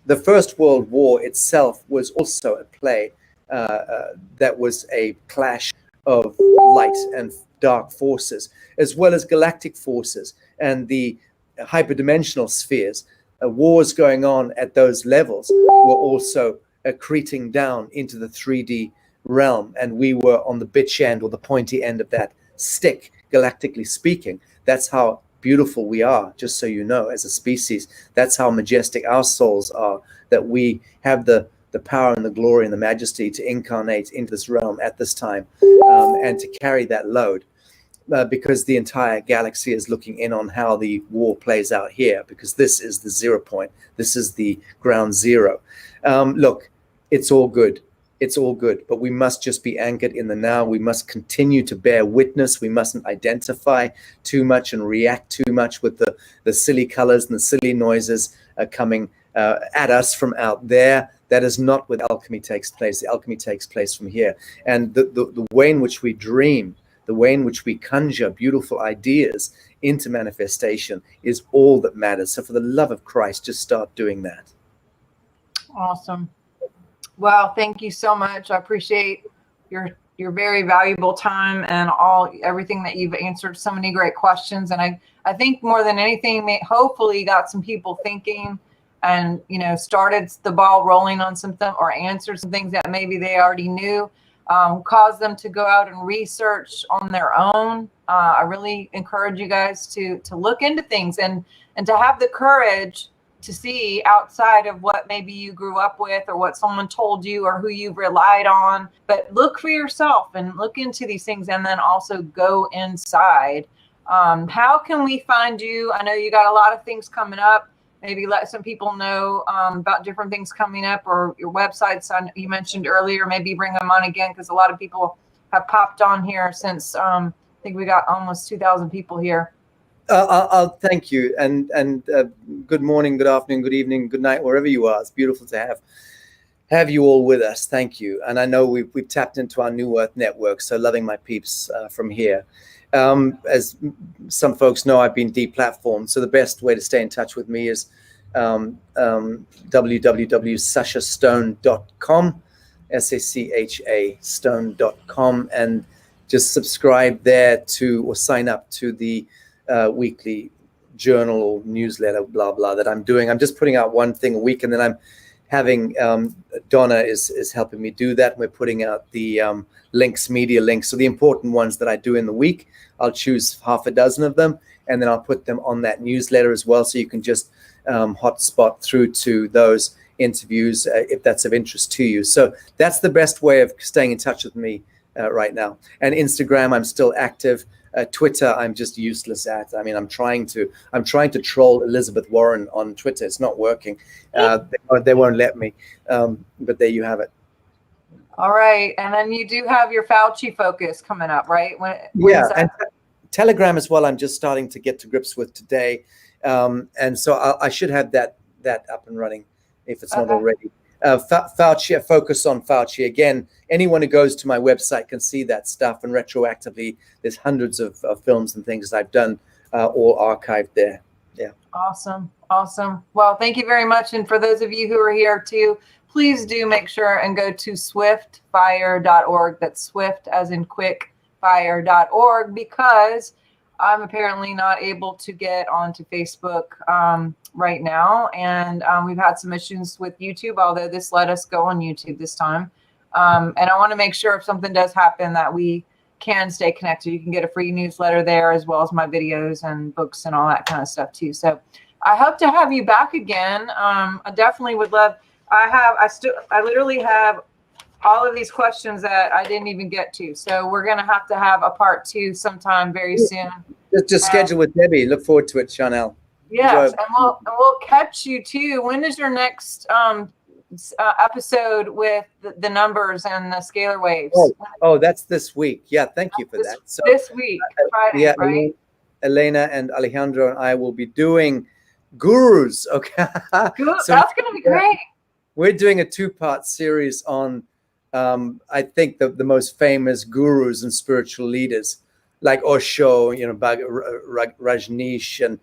The First World War itself was also a play that was a clash of light and dark forces, as well as galactic forces and the hyperdimensional spheres. Wars going on at those levels were also accreting down into the 3D realm, and we were on the bitch end or the pointy end of that stick, galactically speaking. That's how beautiful we are, just so you know, as a species. That's how majestic our souls are, that we have the power and the glory and the majesty to incarnate into this realm at this time, and to carry that load, because the entire galaxy is looking in on how the war plays out here, because this is the 0 point. This is the ground zero. Look, it's all good. It's all good, but we must just be anchored in the now. We must continue to bear witness. We mustn't identify too much and react too much with the silly colors and the silly noises coming at us from out there. That is not where alchemy takes place. The alchemy takes place from here. And the way in which we dream, the way in which we conjure beautiful ideas into manifestation is all that matters. So for the love of Christ, just start doing that. Awesome. Well, thank you so much. I appreciate your very valuable time and everything that you've answered. So many great questions. And I think more than anything, hopefully got some people thinking and, started the ball rolling on something or answered some things that maybe they already knew, caused them to go out and research on their own. I really encourage you guys to look into things and to have the courage to see outside of what maybe you grew up with or what someone told you or who you've relied on, but look for yourself and look into these things, and then also go inside. How can we find you? I know you got a lot of things coming up. Maybe let some people know about different things coming up, or your websites you mentioned earlier. Maybe bring them on again, because a lot of people have popped on here since I think we got almost 2,000 people here. I'll thank you, and good morning, good afternoon, good evening, good night, wherever you are. It's beautiful to have you all with us. Thank you. And I know we've tapped into our New Earth network, so loving my peeps from here. As some folks know, I've been deplatformed, so the best way to stay in touch with me is www.sachastone.com, SACHA stone.com, and just subscribe there or sign up to the weekly journal or newsletter, blah, blah, that I'm doing. I'm just putting out one thing a week, and then I'm having Donna is helping me do that. We're putting out the media links. So the important ones that I do in the week, I'll choose half a dozen of them, and then I'll put them on that newsletter as well. So you can just hotspot through to those interviews if that's of interest to you. So that's the best way of staying in touch with me right now. And Instagram, I'm still active. Twitter, I'm just useless at. I mean, I'm trying to troll Elizabeth Warren on Twitter. It's not working. They won't let me. But there you have it. All right, and then you do have your Fauci focus coming up, right? Yeah, and Telegram as well, I'm just starting to get to grips with today. And so I should have that up and running if it's not already. Fauci, focus on Fauci. Again, anyone who goes to my website can see that stuff, and retroactively, there's hundreds of films and things I've done all archived there. Yeah. Awesome. Well, thank you very much. And for those of you who are here too, please do make sure and go to swiftfire.org. That's swift as in quick fire.org, because I'm apparently not able to get onto Facebook right now. And we've had some issues with YouTube, although this let us go on YouTube this time. And I want to make sure if something does happen that we can stay connected. You can get a free newsletter there, as well as my videos and books and all that kind of stuff too. So I hope to have you back again. I definitely would love. I literally have all of these questions that I didn't even get to. So we're going to have a part 2 sometime very soon. Just schedule with Debbie. Look forward to it, Sharnael. Yes, and we'll catch you too. When is your next episode with the numbers and the scalar waves? Oh, that's this week. Yeah, thank you for that. So this week, Friday, right? Elena and Alejandro and I will be doing gurus. Okay, so that's going to be great. We're doing a 2-part series on, I think the most famous gurus and spiritual leaders, like Osho, Rajneesh and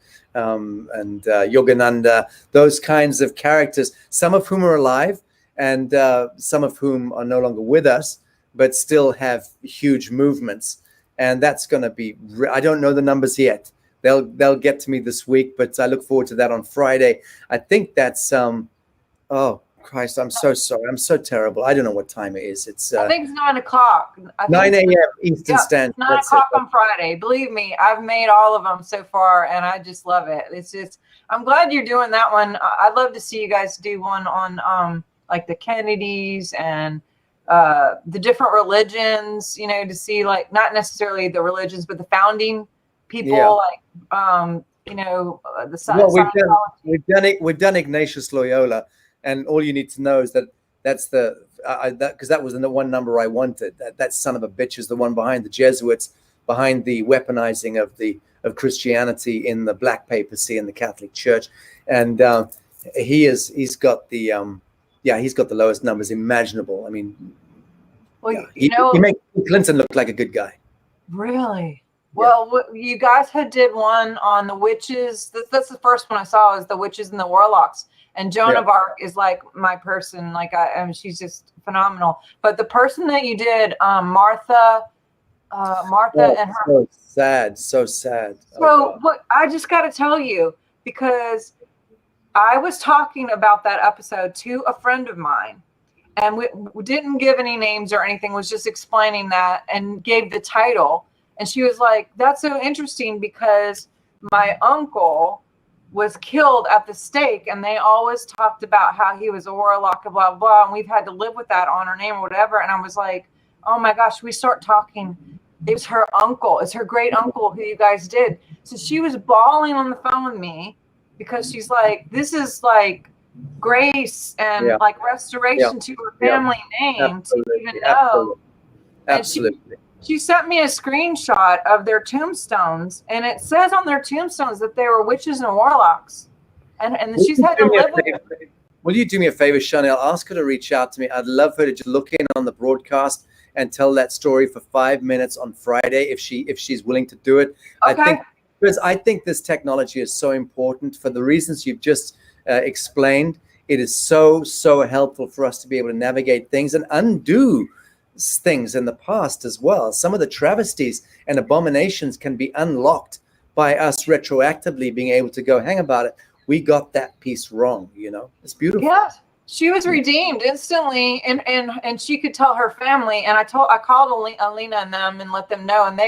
Yogananda, those kinds of characters, some of whom are alive and some of whom are no longer with us, but still have huge movements. And that's going to be, I don't know the numbers yet. They'll get to me this week, but I look forward to that on Friday. I think that's, oh, Christ, I'm so sorry. I'm so terrible. I don't know what time it is. I think it's 9 o'clock. 9 a.m. Eastern Standard. 9 o'clock on Friday. Believe me, I've made all of them so far, and I just love it. It's just, I'm glad you're doing that one. I'd love to see you guys do one on like the Kennedys and the different religions, to see, like, not necessarily the religions, but the founding people, the we've done Ignatius Loyola. And all you need to know is that's because that was the one number I wanted. That son of a bitch is the one behind the Jesuits, behind the weaponizing of Christianity in the Black Papacy and the Catholic Church, and he's got the lowest numbers imaginable. I mean, he makes Clinton look like a good guy. Really? Well, you guys did one on the witches. That's the first one I saw, is the witches and the warlocks. And Joan of Arc is like my person. She's just phenomenal. But the person that you did, Martha and her. So sad. So what I just got to tell you, because I was talking about that episode to a friend of mine, and we didn't give any names or anything, was just explaining that and gave the title. And she was like, that's so interesting, because my uncle was killed at the stake, and they always talked about how he was a warlock, blah, blah, and we've had to live with that on her name or whatever. And I was like, oh my gosh, we start talking. It was her uncle. It's her great uncle who you guys did. So she was bawling on the phone with me, because she's like, this is like grace and like restoration to her family name to even know. Absolutely. She sent me a screenshot of their tombstones, and it says on their tombstones that they were witches and warlocks. And she's had to live with it. Will you do me a favor, Sharnael? Ask her to reach out to me. I'd love her to just look in on the broadcast and tell that story for 5 minutes on Friday, if she's willing to do it. Okay. I think this technology is so important for the reasons you've just explained. It is so helpful for us to be able to navigate things and undo things in the past as well. Some of the travesties and abominations can be unlocked by us retroactively being able to go, hang about it, we got that piece wrong. It's beautiful. Yes, she was redeemed instantly, and she could tell her family. And I called Alina and them and let them know, and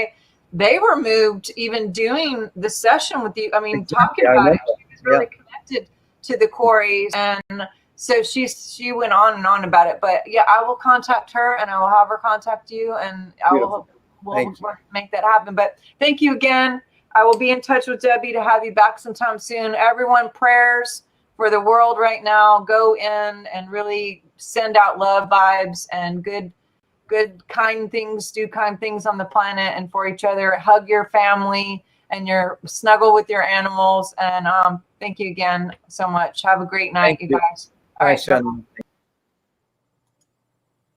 they were moved even doing the session with you. I mean, talking about it, she was really connected to the Corys, and so she went on and on about it. But I will contact her, and I will have her contact you, and we'll make that happen. But thank you again. I will be in touch with Debbie to have you back sometime soon. Everyone, prayers for the world right now. Go in and really send out love vibes and good good, kind things, do kind things on the planet and for each other. Hug your family and snuggle with your animals. And thank you again so much. Have a great night, you guys. All right. Shannon.